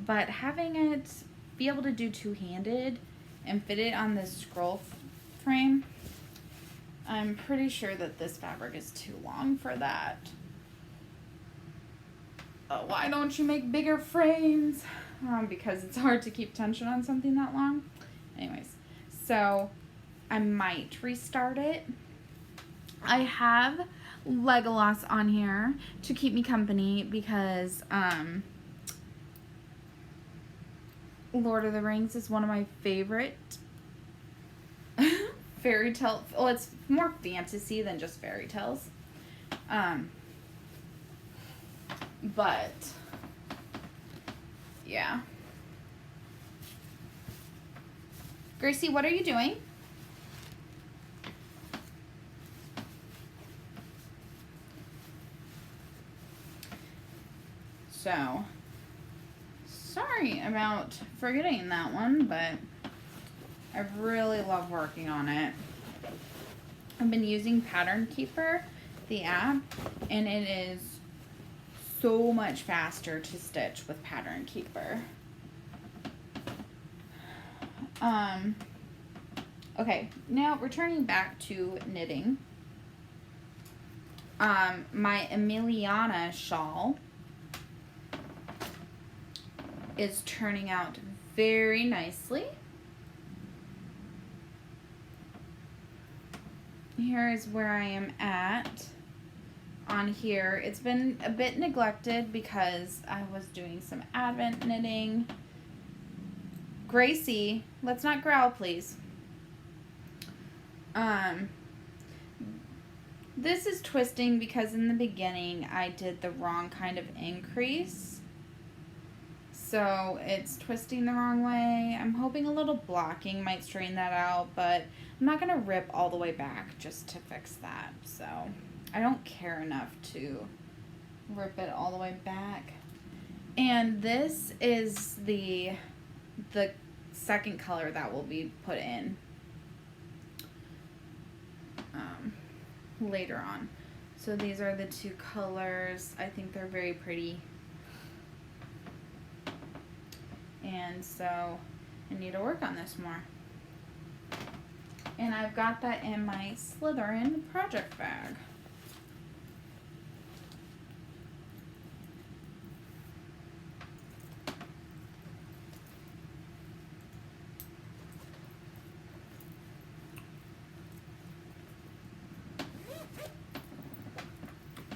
but having it be able to do two-handed and fit it on this scroll frame, I'm pretty sure that this fabric is too long for that. Why don't you make bigger frames? Because it's hard to keep tension on something that long. Anyways, so I might restart it. I have Legolas on here to keep me company because Lord of the Rings is one of my favorite fairy tale. Well, it's more fantasy than just fairy tales. But yeah. Gracie, what are you doing? So, sorry about forgetting that one, but I really love working on it. I've been using Pattern Keeper, the app, and it is so much faster to stitch with Pattern Keeper. Okay, now returning back to knitting. My Emiliana shawl is turning out very nicely. Here is where I am at on here. It's been a bit neglected because I was doing some Advent knitting. Gracie, let's not growl, please. This is twisting because in the beginning I did the wrong kind of increase. So it's twisting the wrong way. I'm hoping a little blocking might straighten that out, but I'm not going to rip all the way back just to fix that. So I don't care enough to rip it all the way back. And this is the second color that will be put in later on. So these are the two colors. I think they're very pretty. And so I need to work on this more. And I've got that in my Slytherin project bag.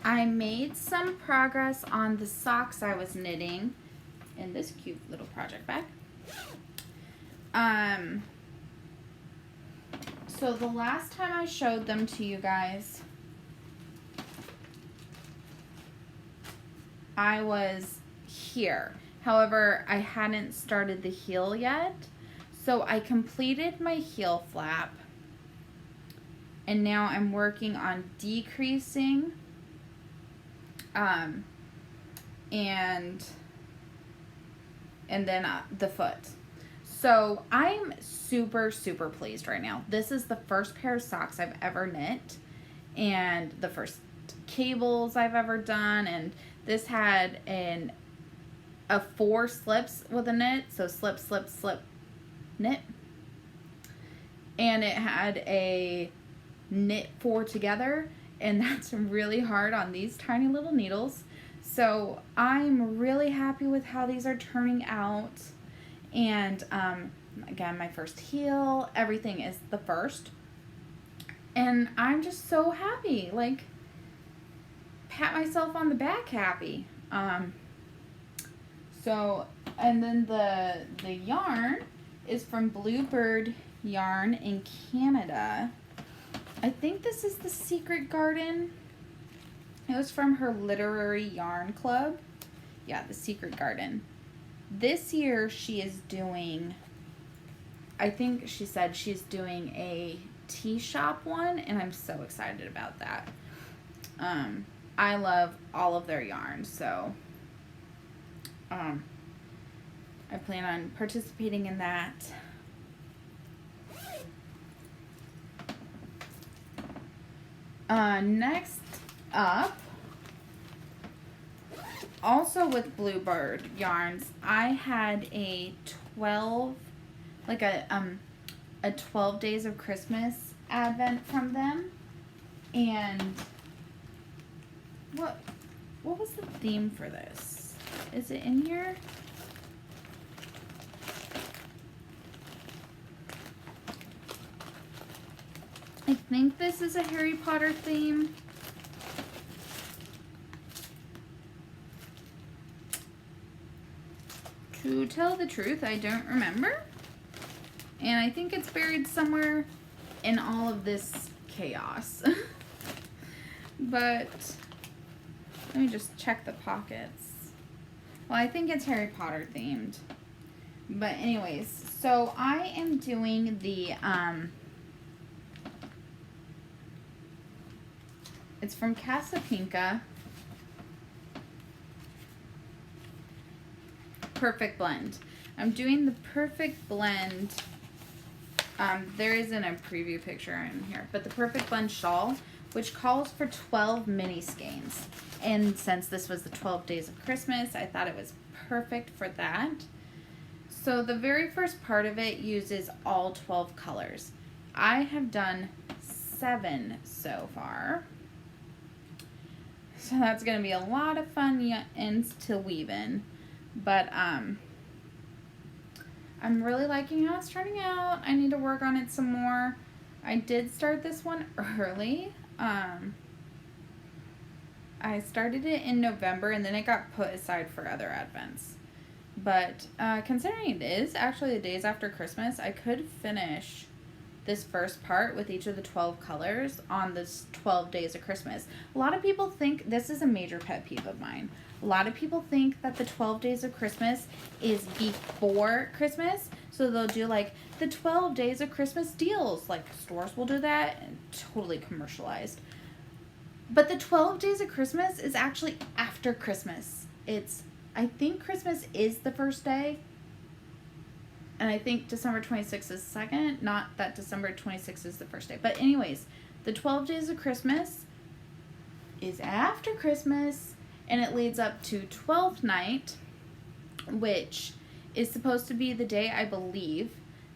I made some progress on the socks I was knitting in this cute little project bag. So the last time I showed them to you guys, I was here. However, I hadn't started the heel yet. So I completed my heel flap. And now I'm working on decreasing and then the foot. So I'm super, super pleased right now. This is the first pair of socks I've ever knit and the first cables I've ever done. And this had a 4 slips with a knit. So slip, slip, slip, knit. And it had a knit 4 together. And that's really hard on these tiny little needles. So I'm really happy with how these are turning out. And again, my first heel, everything is the first. And I'm just so happy. Like, pat myself on the back happy. So, and then the yarn is from Bluebird Yarn in Canada. I think this is the Secret Garden. It was from her literary yarn club. Yeah, the Secret Garden. This year she is doing, I think she said she's doing a tea shop one, and I'm so excited about that. I love all of their yarns, so I plan on participating in that. Next up, also with Bluebird Yarns, I had a 12 Days of Christmas advent from them. And what was the theme for this? Is it in here? I think this is a Harry Potter theme. To tell the truth, I don't remember. And I think it's buried somewhere in all of this chaos. But let me just check the pockets. Well, I think it's Harry Potter themed. But anyways, so I am doing the, it's from Casapinka. Perfect Blend. I'm doing the Perfect Blend. There isn't a preview picture in here, but the Perfect Blend shawl, which calls for 12 mini skeins. And since this was the 12 days of Christmas, I thought it was perfect for that. So the very first part of it uses all 12 colors. I have done 7 so far. So that's going to be a lot of fun ends to weave in. But I'm really liking how it's turning out. I need to work on it some more. I did start this one early. I started it in November and then it got put aside for other advents. But considering it is actually the days after Christmas, I could finish this first part with each of the 12 colors on this 12 days of Christmas. A lot of people think, this is a major pet peeve of mine, a lot of people think that the 12 days of Christmas is before Christmas. So they'll do like the 12 days of Christmas deals. Like stores will do that, and totally commercialized. But the 12 days of Christmas is actually after Christmas. I think Christmas is the first day. And I think December 26th is second. Not that December 26th is the first day. But anyways, the 12 days of Christmas is after Christmas. And it leads up to 12th night, which is supposed to be the day, I believe,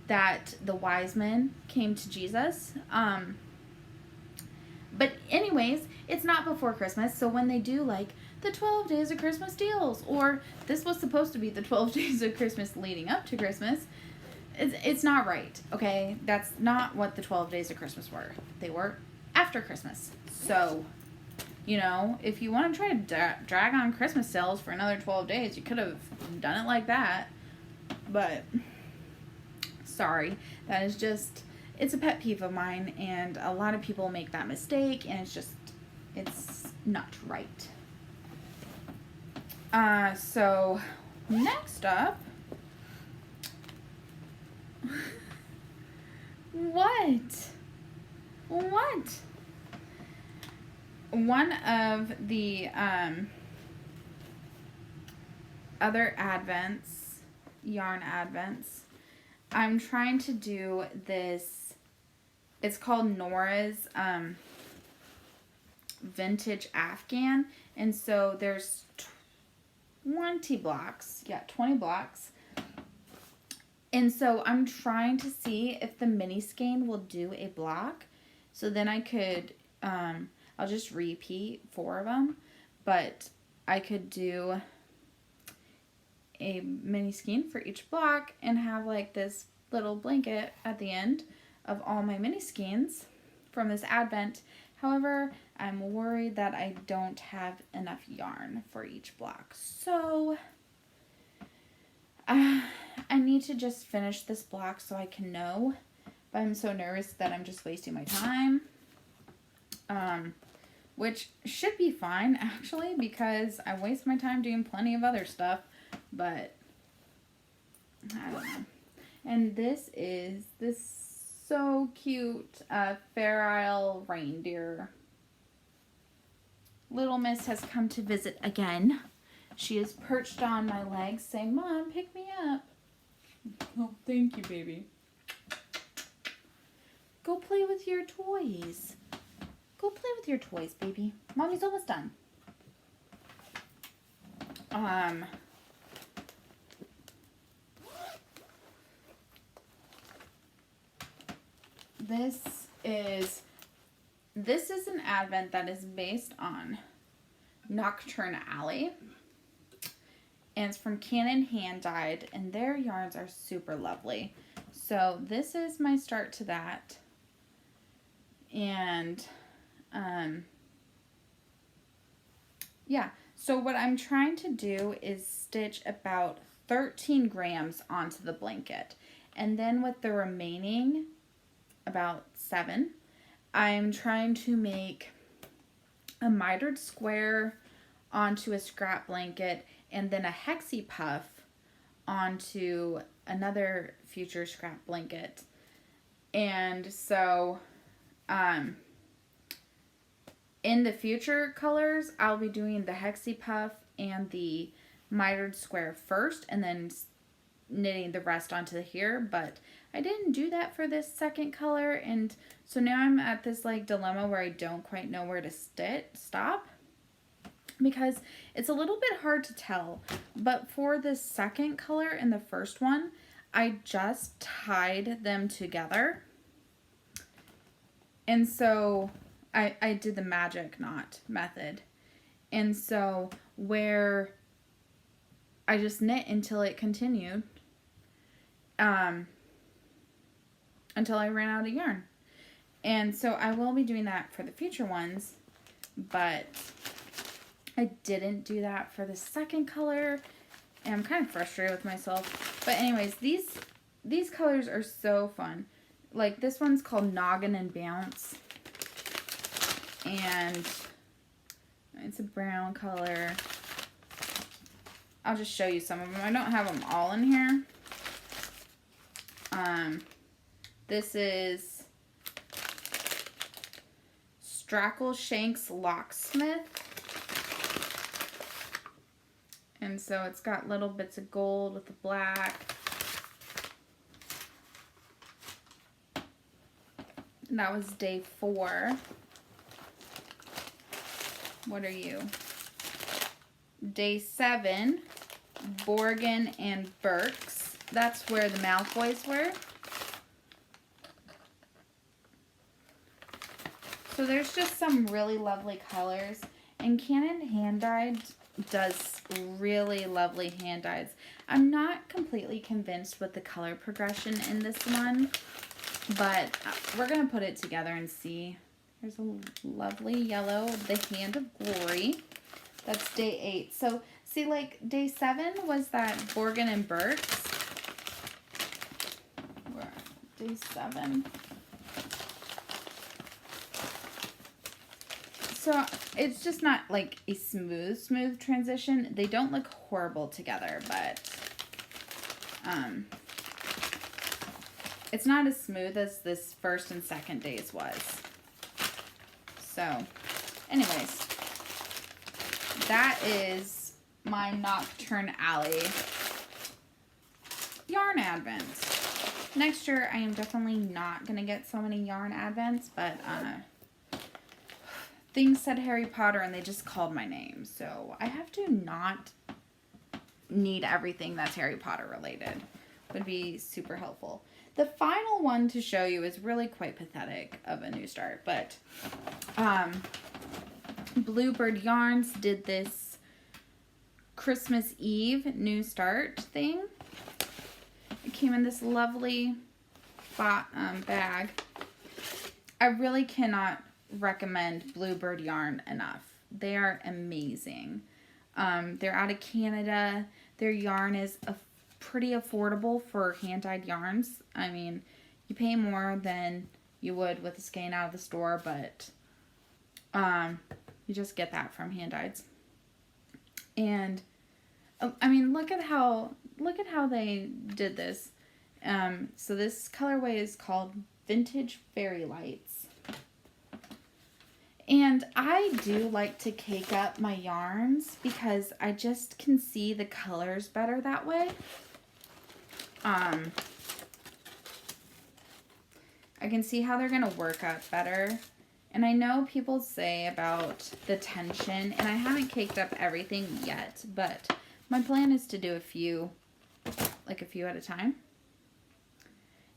that the wise men came to Jesus. But anyways, it's not before Christmas. So when they do like the 12 days of Christmas deals, or this was supposed to be the 12 days of Christmas leading up to Christmas, it's not right, okay? That's not what the 12 days of Christmas were. They were after Christmas. So, you know, if you want to try to drag on Christmas sales for another 12 days, you could have done it like that. But, sorry, that is just, it's a pet peeve of mine, and a lot of people make that mistake, and it's not right. So, next up, what? One of the, other advents, yarn advents, I'm trying to do this, it's called Nora's, vintage Afghan, and so there's 20 blocks. Yeah, 20 blocks. And so I'm trying to see if the mini skein will do a block. So then I could, I'll just repeat 4 of them. But I could do a mini skein for each block and have like this little blanket at the end of all my mini skeins from this advent. However, I'm worried that I don't have enough yarn for each block. So, I need to just finish this block so I can know. But I'm so nervous that I'm just wasting my time. Which should be fine, actually, because I waste my time doing plenty of other stuff. But, I don't know. And this is this so cute Fair Isle reindeer. Little Miss has come to visit again. She is perched on my legs saying, "Mom, pick me up." Oh, thank you, baby. Go play with your toys. Go play with your toys, baby. Mommy's almost done. This is an advent that is based on Nocturne Alley. And it's from Cannon Hand Dyed, and their yarns are super lovely. So this is my start to that. And yeah, so what I'm trying to do is stitch about 13 grams onto the blanket. And then with the remaining about 7. I'm trying to make a mitered square onto a scrap blanket and then a hexie puff onto another future scrap blanket. And so in the future colors, I'll be doing the hexie puff and the mitered square first and then knitting the rest onto here, but I didn't do that for this second color, and so now I'm at this like dilemma where I don't quite know where to stop, because it's a little bit hard to tell. But for the second color and the first one, I just tied them together, and so I did the magic knot method, and so where I just knit until it continued, until I ran out of yarn. And so I will be doing that for the future ones, but I didn't do that for the second color, and I'm kind of frustrated with myself. But anyways, these colors are so fun. Like this one's called Noggin and Bounce, and it's a brown color. I'll just show you some of them. I don't have them all in here. This is Strackleshanks Locksmith. And so it's got little bits of gold with the black. And that was day 4. What are you? Day 7, Borgin and Burks. That's where the Malfoys were. So there's just some really lovely colors. And Canon Hand Dyed does really lovely hand dyes. I'm not completely convinced with the color progression in this one, but we're going to put it together and see. There's a lovely yellow, the Hand of Glory. That's day 8. So, see, like, day 7 was that Borgin and Burks. Where? Day 7. So, it's just not, like, a smooth transition. They don't look horrible together, but, it's not as smooth as this first and second days was. So, anyways, that is my Nocturne Alley yarn advents. Next year, I am definitely not going to get so many yarn advents, but things said Harry Potter and they just called my name. So I have to not need everything that's Harry Potter related. Would be super helpful. The final one to show you is really quite pathetic of a new start, but Bluebird Yarns did this Christmas Eve new start thing. It came in this lovely bag. I really cannot recommend Bluebird Yarn enough. They are amazing. They're out of Canada. Their yarn is pretty affordable for hand-dyed yarns. I mean, you pay more than you would with a skein out of the store, but you just get that from hand-dyeds. And I mean, look at how they did this. So this colorway is called Vintage Fairy Lights. And I do like to cake up my yarns because I just can see the colors better that way. I can see how they're going to work out better. And I know people say about the tension, and I haven't caked up everything yet, but my plan is to do a few at a time.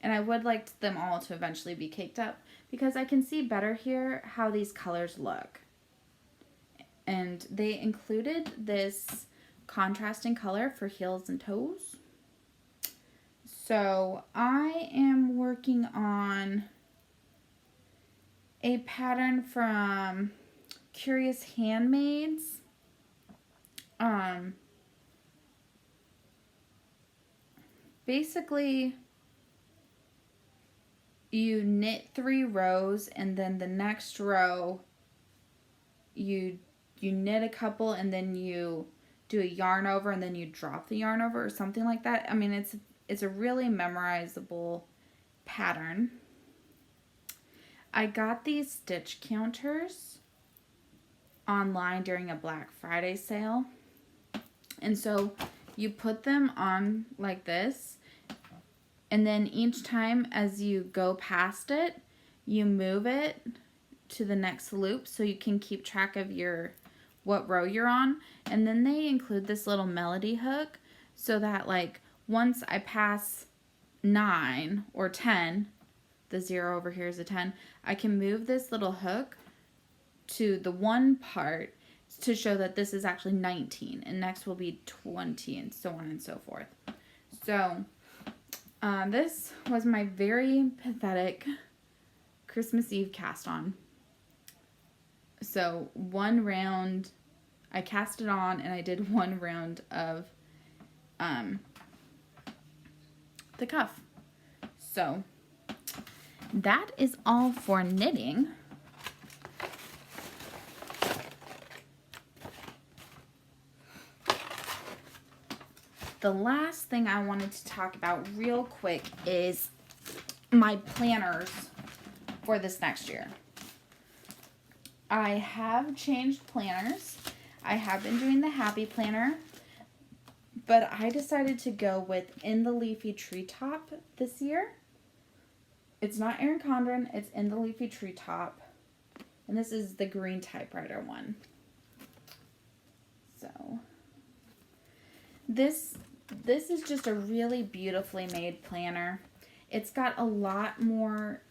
And I would like them all to eventually be caked up because I can see better here how these colors look. And they included this contrasting color for heels and toes. So I am working on a pattern from Curious Handmaids. Basically, you knit 3 rows, and then the next row you knit a couple, and then you do a yarn over, and then you drop the yarn over, or something like that. I mean, it's a really memorizable pattern. I got these stitch counters online during a Black Friday sale. And so you put them on like this, and then each time as you go past it, you move it to the next loop so you can keep track of what row you're on. And then they include this little melody hook so that, like, once I pass 9 or 10, the 0 over here is a 10, I can move this little hook to the one part to show that this is actually 19, and next will be 20, and so on and so forth. So this was my very pathetic Christmas Eve cast on. So one round, I cast it on, and I did one round of the cuff. So that is all for knitting. The last thing I wanted to talk about real quick is my planners for this next year. I have changed planners. I have been doing the Happy Planner, but I decided to go with In the Leafy Treetop this year. It's not Erin Condren, it's In the Leafy Treetop, and this is the green typewriter one. So this is just a really beautifully made planner. It's got a lot more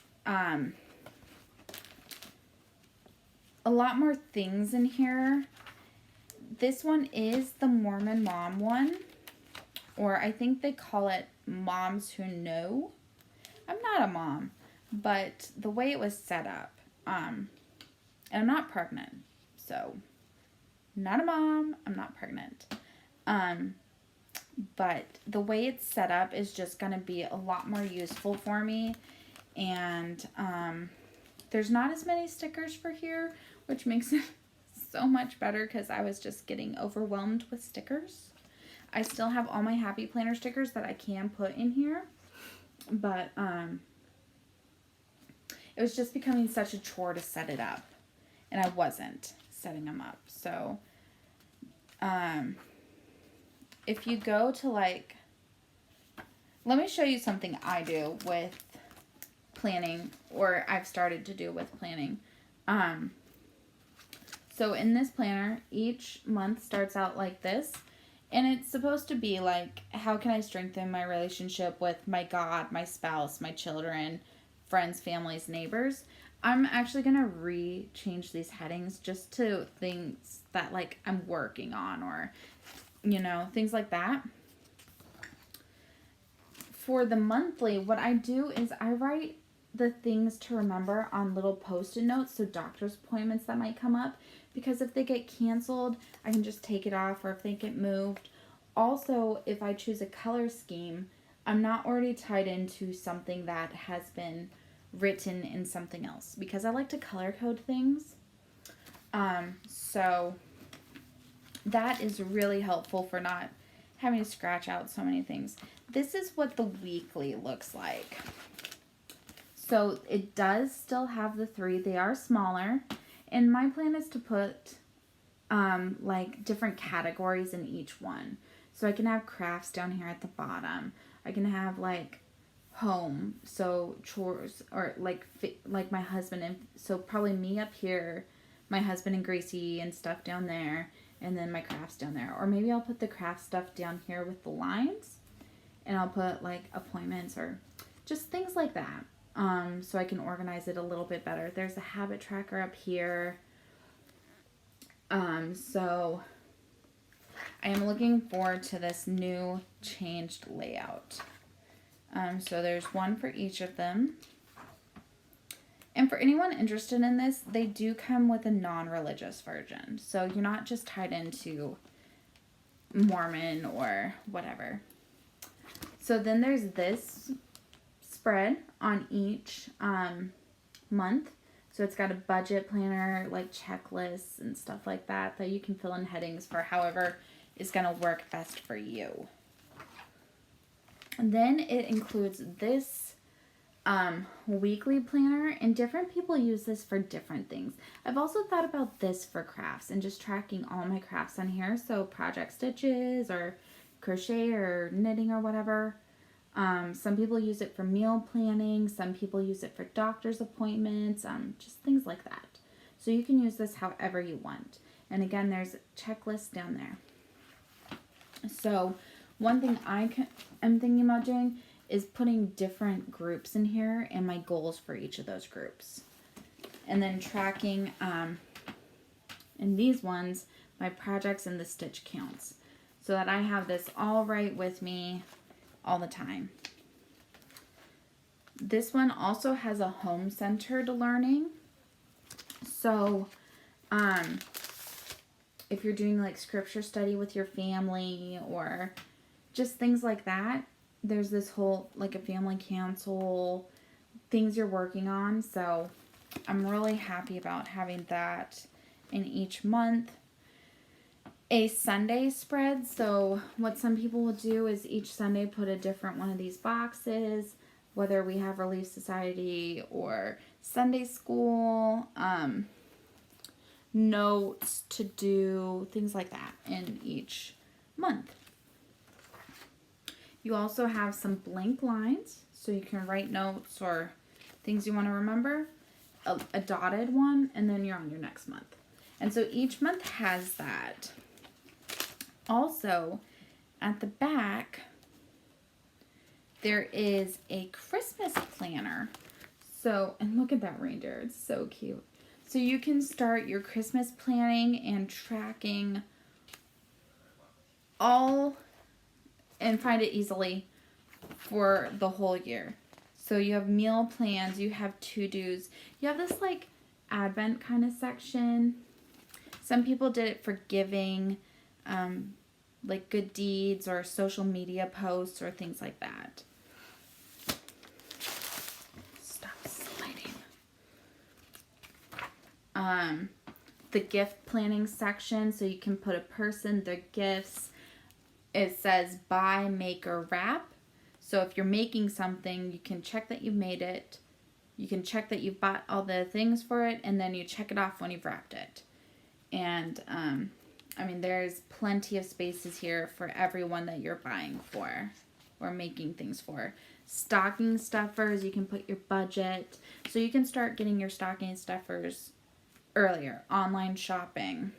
things in here. This one is the Mormon Mom one, or I think they call it Moms Who Know. I'm not a mom, but the way it was set up, and I'm not pregnant, so not a mom, I'm not pregnant. But the way it's set up is just going to be a lot more useful for me. And there's not as many stickers for here, which makes it so much better because I was just getting overwhelmed with stickers. I still have all my Happy Planner stickers that I can put in here. But it was just becoming such a chore to set it up. And I wasn't setting them up. So if you go to, like, let me show you something I do with planning, or I've started to do with planning. So in this planner, each month starts out like this, and it's supposed to be like, how can I strengthen my relationship with my God, my spouse, my children, friends, families, neighbors. I'm actually going to change these headings just to things that, like, I'm working on, or things like that. For the monthly, what I do is I write the things to remember on little post-it notes, so doctor's appointments that might come up, because if they get canceled, I can just take it off, or if they get moved. Also, if I choose a color scheme, I'm not already tied into something that has been written in something else, because I like to color code things. So that is really helpful for not having to scratch out so many things. This is what the weekly looks like. So it does still have the 3. They are smaller. And my plan is to put like different categories in each one. So I can have crafts down here at the bottom. I can have like home, so chores, or like my husband, and so probably me up here, my husband and Gracie and stuff down there, and then my crafts down there. Or maybe I'll put the craft stuff down here with the lines, and I'll put like appointments or just things like that, so I can organize it a little bit better. There's a habit tracker up here. So I am looking forward to this new changed layout. So there's one for each of them. And for anyone interested in this, they do come with a non-religious version. So you're not just tied into Mormon or whatever. So then there's this spread on each month. So it's got a budget planner, like checklists and stuff like that that you can fill in headings for however is going to work best for you. And then it includes this weekly planner, and different people use this for different things. I've also thought about this for crafts and just tracking all my crafts on here. So project stitches or crochet or knitting or whatever. Some people use it for meal planning. Some people use it for doctor's appointments, just things like that. So you can use this however you want. And again, there's checklists down there. So one thing I'm thinking about doing is putting different groups in here and my goals for each of those groups. And then tracking, in these ones, my projects and the stitch counts. So that I have this all right with me all the time. This one also has a home-centered learning. So, if you're doing like scripture study with your family or just things like that, there's this whole, like a family council, things you're working on. So I'm really happy about having that in each month. A Sunday spread. So what some people will do is each Sunday put a different one of these boxes, whether we have Relief Society or Sunday school, notes to do, things like that in each month. You also have some blank lines, so you can write notes or things you want to remember, a dotted one, and then you're on your next month. And so each month has that. Also, at the back, there is a Christmas planner. So, and look at that reindeer, it's so cute. So you can start your Christmas planning and tracking all and find it easily for the whole year. So you have meal plans, you have to-dos, you have this like Advent kind of section. Some people did it for giving, like good deeds or social media posts or things like that. Stop sliding. The gift planning section, so you can put a person, their gifts. It says buy, make, or wrap. So if you're making something, you can check that you've made it. You can check that you've bought all the things for it, and then you check it off when you've wrapped it. And, I mean, there's plenty of spaces here for everyone that you're buying for or making things for. Stocking stuffers, you can put your budget. So you can start getting your stocking stuffers earlier. Online shopping,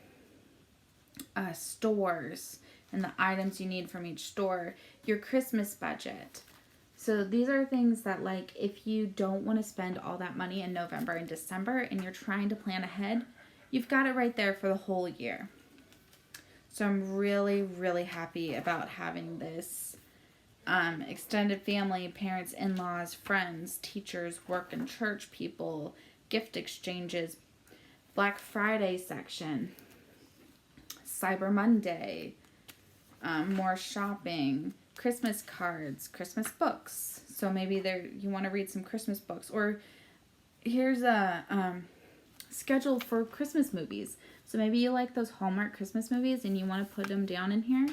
stores, and the items you need from each store, your Christmas budget. So these are things that, like, if you don't want to spend all that money in November and December and you're trying to plan ahead, you've got it right there for the whole year. So I'm really, really happy about having this. Extended family, parents, in-laws, friends, teachers, work and church people, gift exchanges, Black Friday section, Cyber Monday, more shopping, Christmas cards, Christmas books. So maybe you want to read some Christmas books. Or here's a schedule for Christmas movies. So maybe you like those Hallmark Christmas movies and you want to put them down in here.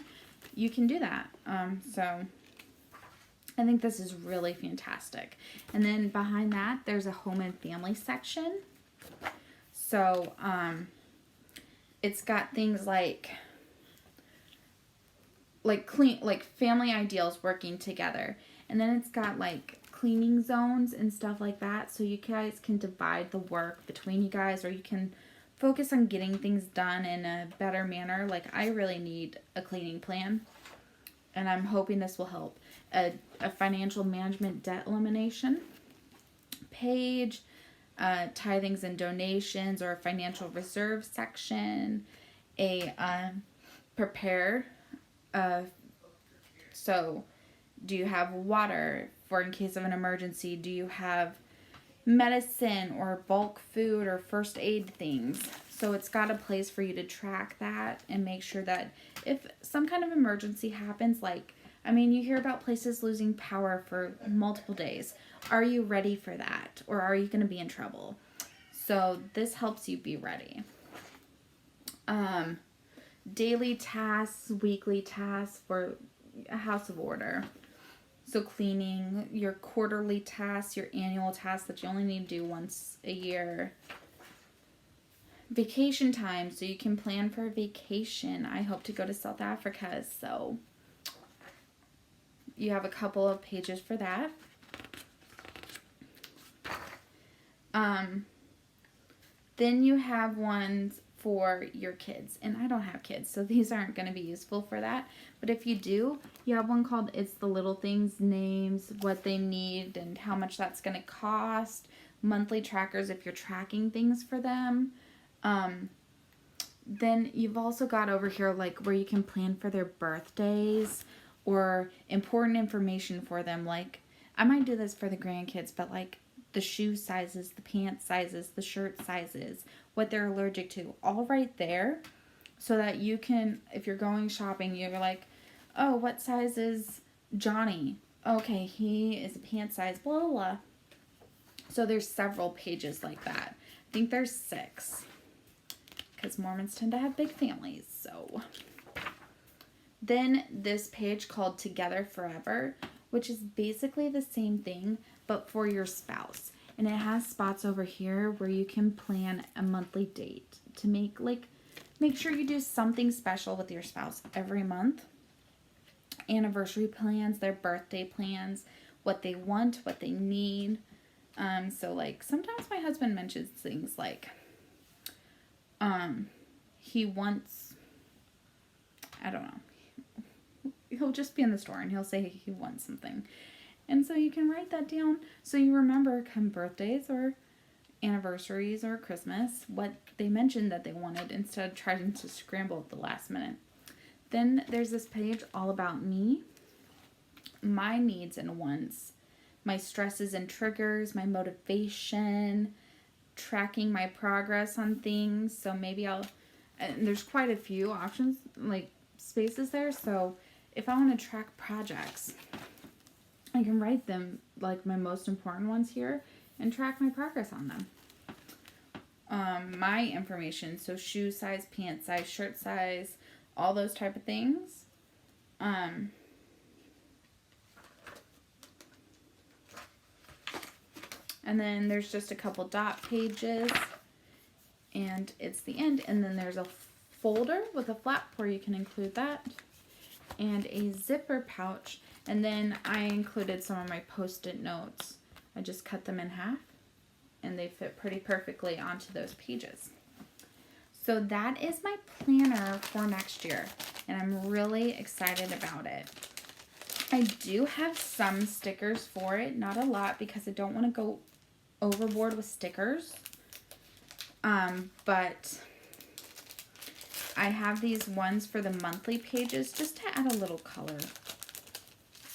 You can do that. So I think this is really fantastic. And then behind that, there's a home and family section. So it's got things like family ideals working together. And then it's got like cleaning zones and stuff like that. So you guys can divide the work between you guys, or you can focus on getting things done in a better manner. Like, I really need a cleaning plan, and I'm hoping this will help. A financial management debt elimination page, tithings and donations, or a financial reserve section, a prepare. So do you have water for in case of an emergency? Do you have medicine or bulk food or first aid things? So it's got a place for you to track that and make sure that if some kind of emergency happens, like I mean, you hear about places losing power for multiple days. Are you ready for that? Or are you going to be in trouble? So this helps you be ready. Daily tasks, weekly tasks for a house of order. So cleaning, your quarterly tasks, your annual tasks that you only need to do once a year. Vacation time, so you can plan for a vacation. I hope to go to South Africa, so you have a couple of pages for that. Then you have ones for your kids, and I don't have kids, so these aren't going to be useful for that. But if you do, you have one called It's the Little Things, names, what they need, and how much that's going to cost. Monthly trackers if you're tracking things for them. Then you've also got over here like where you can plan for their birthdays or important information for them. Like I might do this for the grandkids, but like the shoe sizes, the pants sizes, the shirt sizes, what they're allergic to, all right there, so that you can, if you're going shopping, you're like, oh, what size is Johnny? Okay, he is a pant size, blah, blah, blah. So there's several pages like that. I think there's 6, because Mormons tend to have big families, so. Then this page called Together Forever, which is basically the same thing, but for your spouse. And it has spots over here where you can plan a monthly date to make sure you do something special with your spouse every month. Anniversary plans, their birthday plans, what they want, what they need. So like sometimes my husband mentions things like he wants, I don't know, he'll just be in the store and he'll say he wants something. And so you can write that down so you remember come birthdays or anniversaries or Christmas what they mentioned that they wanted instead of trying to scramble at the last minute. Then there's this page all about me, my needs and wants, my stresses and triggers, my motivation, tracking my progress on things. So maybe and there's quite a few options, like spaces there. So if I want to track projects, I can write them, like my most important ones here, and track my progress on them. My information, so shoe size, pant size, shirt size, all those type of things. And then there's just a couple dot pages, and it's the end. And then there's a folder with a flap where you can include that, and a zipper pouch. And then I included some of my post-it notes. I just cut them in half, and they fit pretty perfectly onto those pages. So that is my planner for next year, and I'm really excited about it. I do have some stickers for it, not a lot because I don't want to go overboard with stickers. But I have these ones for the monthly pages just to add a little color.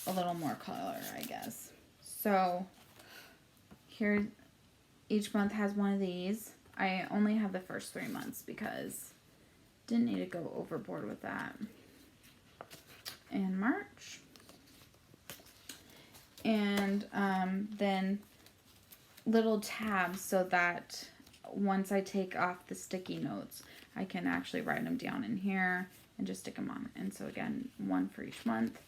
A little more color, I guess. So here, each month has one of these. I only have the first 3 months because didn't need to go overboard with that. And March. And then little tabs so that once I take off the sticky notes, I can actually write them down in here and just stick them on. And so again, one for each month.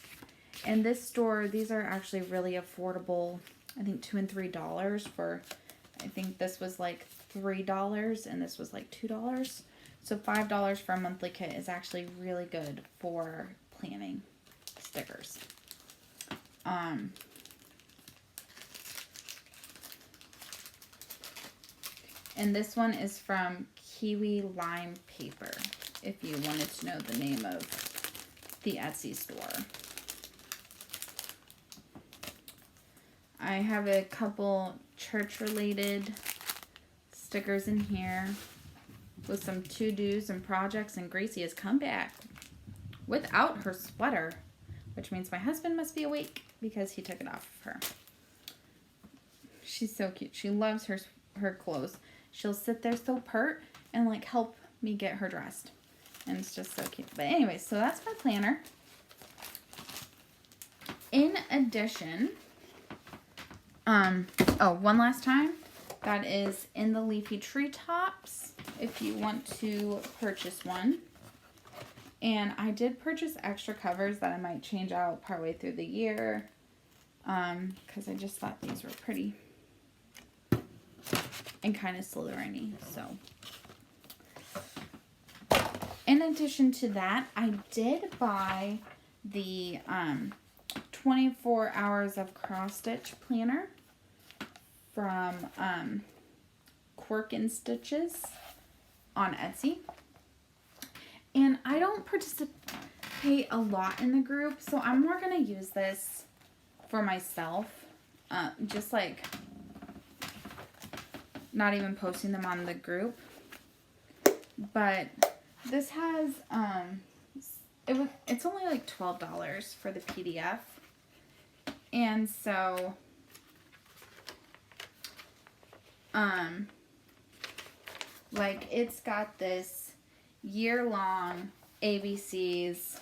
And this store, these are actually really affordable. I think $2 and $3 for, I think this was like $3 and this was like $2. So $5 for a monthly kit is actually really good for planning stickers. And this one is from Kiwi Lime Paper, if you wanted to know the name of the Etsy store. I have a couple church-related stickers in here with some to-dos and projects, and Gracie has come back without her sweater, which means my husband must be awake because he took it off of her. She's so cute. She loves her clothes. She'll sit there so pert and like help me get her dressed. And it's just so cute. But anyway, so that's my planner. In addition, one last time, that is in the Leafy Treetops if you want to purchase one. And I did purchase extra covers that I might change out partway through the year, because I just thought these were pretty and kind of slithery. So, in addition to that, I did buy the 24 Hours of Cross Stitch Planner from Quirk and Stitches on Etsy. And I don't participate a lot in the group, so I'm more going to use this for myself. Just like not even posting them on the group. But this has, it's only like $12 for the PDF. And so, like it's got this year-long ABC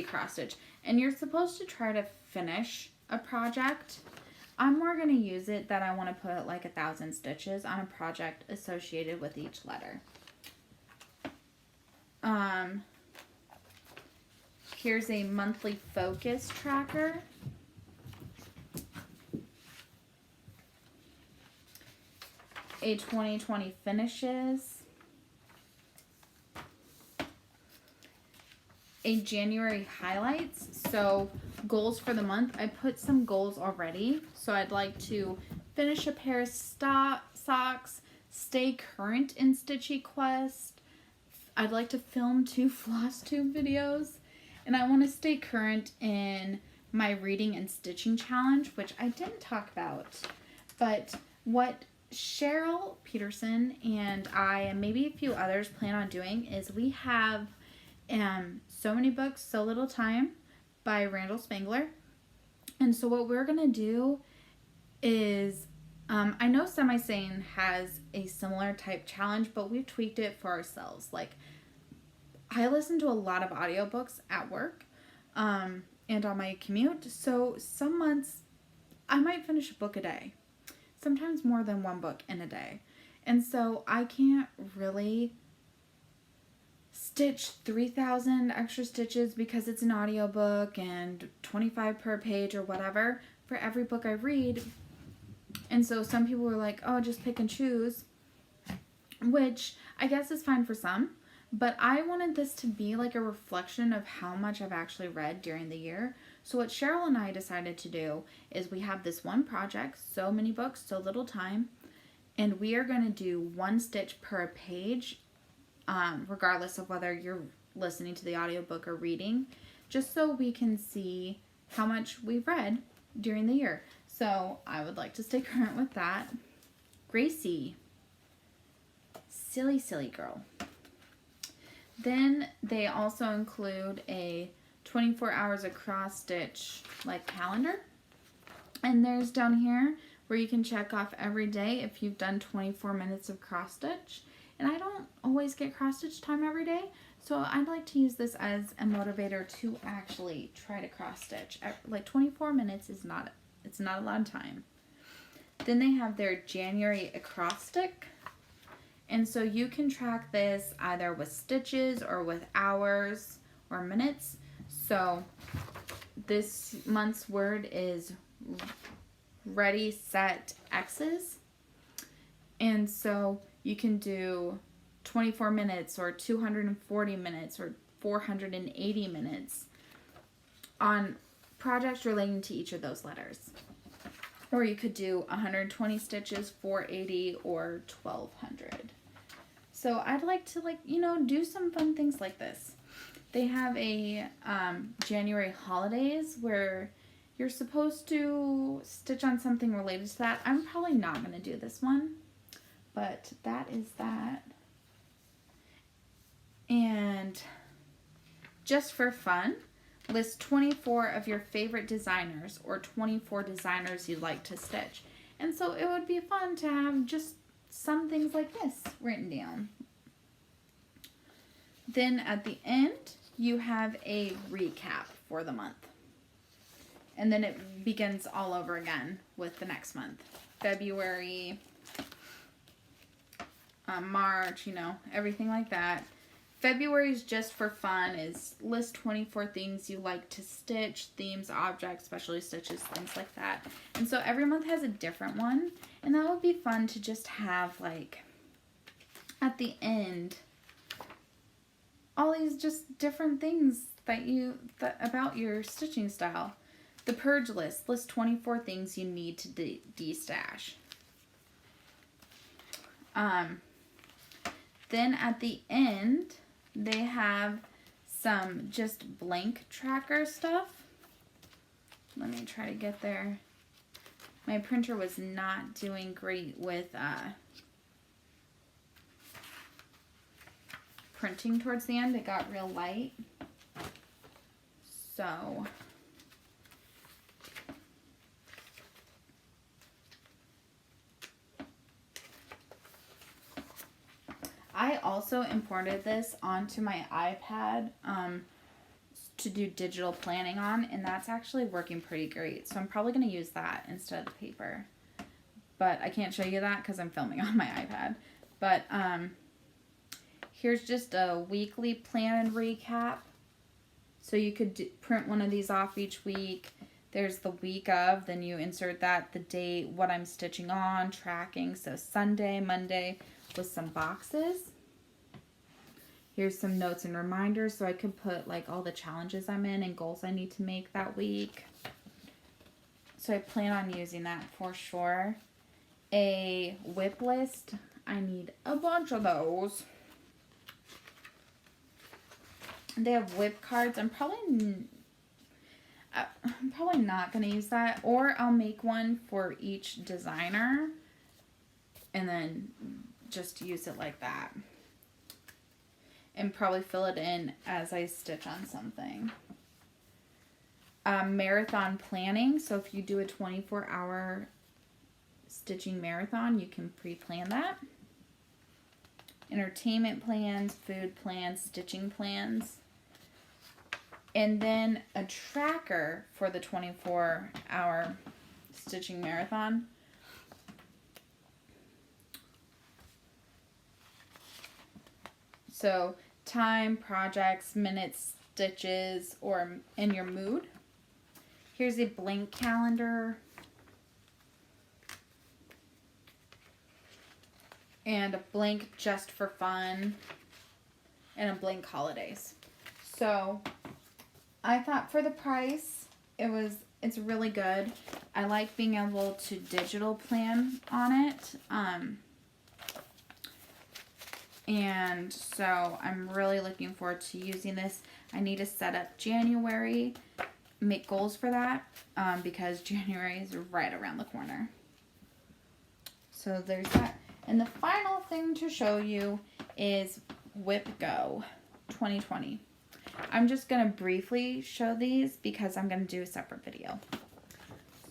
cross stitch, and you're supposed to try to finish a project. I'm more going to use it that I want to put like 1,000 stitches on a project associated with each letter. Here's a monthly focus tracker. A 2020 finishes. A January highlights, so goals for the month. I put some goals already, so I'd like to finish a pair of socks, stay current in Stitchy Quest. I'd like to film 2 Flosstube videos, and I want to stay current in my reading and stitching challenge, which I didn't talk about. But what Cheryl Peterson and I, and maybe a few others, plan on doing is we have So Many Books, So Little Time by Randall Spangler. And so what we're going to do is, I know Semi-Sane has a similar type challenge, but we've tweaked it for ourselves. Like, I listen to a lot of audiobooks at work and on my commute. So some months I might finish a book a day, sometimes more than 1 book in a day. And so I can't really stitch 3,000 extra stitches because it's an audiobook and 25 per page or whatever for every book I read. And so some people were like, oh, just pick and choose, which I guess is fine for some, but I wanted this to be like a reflection of how much I've actually read during the year. So what Cheryl and I decided to do is we have this one project, So Many Books, So Little Time, and we are going to do 1 stitch per page, regardless of whether you're listening to the audiobook or reading, just so we can see how much we've read during the year. So I would like to stay current with that. Gracie. Silly, silly girl. Then they also include a 24 hours of cross stitch like calendar. And there's down here where you can check off every day if you've done 24 minutes of cross stitch. And I don't always get cross stitch time every day, so I'd like to use this as a motivator to actually try to cross stitch. Like 24 minutes is not a lot of time. Then they have their January acrostic. And so you can track this either with stitches or with hours or minutes. So this month's word is ready, set, X's. And so you can do 24 minutes or 240 minutes or 480 minutes on projects relating to each of those letters. Or you could do 120 stitches, 480, or 1200. So I'd like to, do some fun things like this. They have a January holidays where you're supposed to stitch on something related to that. I'm probably not going to do this one, but that is that. And just for fun, list 24 of your favorite designers or 24 designers you'd like to stitch. And so it would be fun to have just some things like this written down. Then at the end, you have a recap for the month. And then it begins all over again with the next month. February, March, you know, everything like that. February is just for fun, is list 24 things you like to stitch, themes, objects, specialty stitches, things like that. And so every month has a different one, and that would be fun to just have, like, at the end, all these just different things that about your stitching style. The purge list, list 24 things you need to de-stash. Then at the end, they have some just blank tracker stuff. Let me try to get there. My printer was not doing great with printing towards the end. It got real light. So I also imported this onto my iPad to do digital planning on, and that's actually working pretty great. So I'm probably going to use that instead of the paper. But I can't show you that because I'm filming on my iPad. But here's just a weekly plan and recap. So you could print one of these off each week. There's the week of, then you insert that, the date, what I'm stitching on, tracking. So Sunday, Monday, with some boxes. Here's some notes and reminders, so I could put like all the challenges I'm in and goals I need to make that week. So I plan on using that for sure. A WIP list. I need a bunch of those. They have WIP cards. I'm probably not going to use that, or I'll make one for each designer and then just use it like that, and probably fill it in as I stitch on something. Marathon planning. So if you do a 24-hour stitching marathon, you can pre-plan that. Entertainment plans, food plans, stitching plans. And then a tracker for the 24-hour stitching marathon. So time, projects, minutes, stitches, or in your mood. Here's a blank calendar. And a blank just for fun. And a blank holidays. So I thought for the price, it's really good. I like being able to digital plan on it. And so I'm really looking forward to using this. I need to set up January, make goals for that, because January is right around the corner. So there's that. And the final thing to show you is WIPGO 2020. I'm just going to briefly show these because I'm going to do a separate video.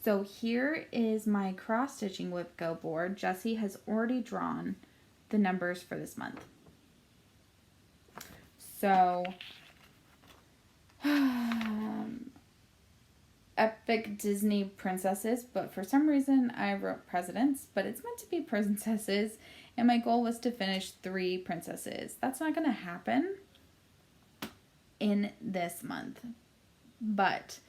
So here is my cross-stitching WIPGO board. Jessie has already drawn the numbers for this month. So, epic Disney princesses, but for some reason I wrote presidents, but it's meant to be princesses, and my goal was to finish 3 princesses. That's not going to happen in this month, but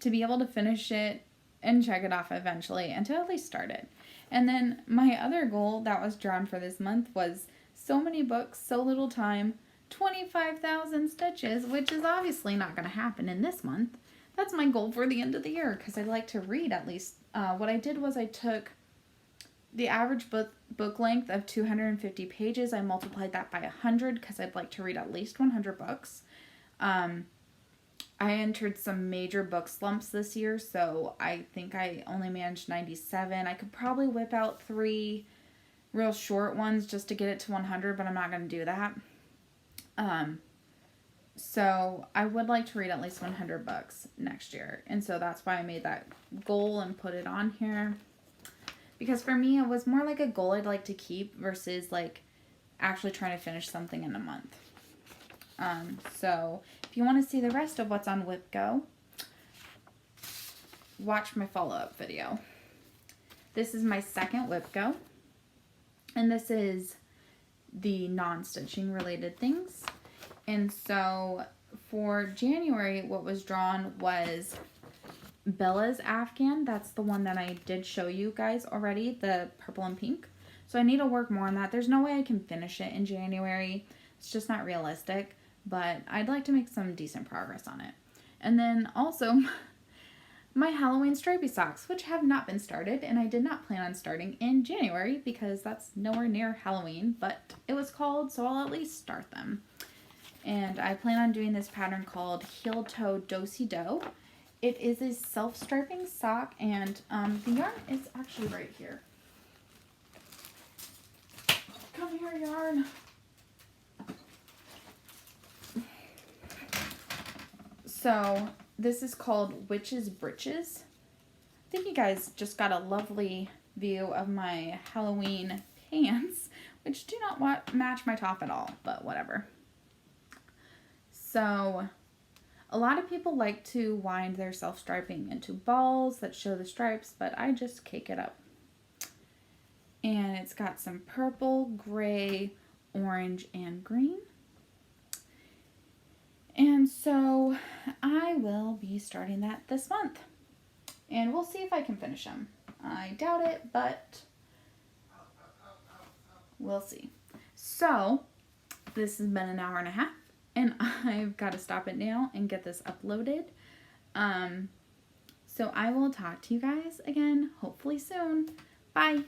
to be able to finish it and check it off eventually, and to at least start it. And then my other goal that was drawn for this month was so many books, so little time, 25,000 stitches, which is obviously not going to happen in this month. That's my goal for the end of the year, because I'd like to read at least. What I did was I took the average book length of 250 pages. I multiplied that by 100 because I'd like to read at least 100 books. I entered some major book slumps this year, so I think I only managed 97. I could probably whip out 3 real short ones just to get it to 100, but I'm not going to do that. So I would like to read at least 100 books next year, and so that's why I made that goal and put it on here. Because for me, it was more like a goal I'd like to keep versus like actually trying to finish something in a month. So if you want to see the rest of what's on WIPGO, watch my follow-up video. This is my second WIPGO, and this is the non-stitching related things. And so for January, what was drawn was Bella's Afghan. That's the one that I did show you guys already, the purple and pink. So I need to work more on that. There's no way I can finish it in January. It's just not realistic, but I'd like to make some decent progress on it. And then also my Halloween stripey socks, which have not been started, and I did not plan on starting in January because that's nowhere near Halloween, but it was called, so I'll at least start them. And I plan on doing this pattern called Heel Toe Do-Si-Do. It is a self-striping sock, and the yarn is actually right here. Come here, yarn. So this is called Witch's Britches. I think you guys just got a lovely view of my Halloween pants, which do not match my top at all, but whatever. So a lot of people like to wind their self-striping into balls that show the stripes, but I just cake it up. And it's got some purple, gray, orange, and green. And so I will be starting that this month. And we'll see if I can finish them. I doubt it, but we'll see. So this has been an hour and a half, and I've got to stop it now and get this uploaded. So I will talk to you guys again hopefully soon. Bye.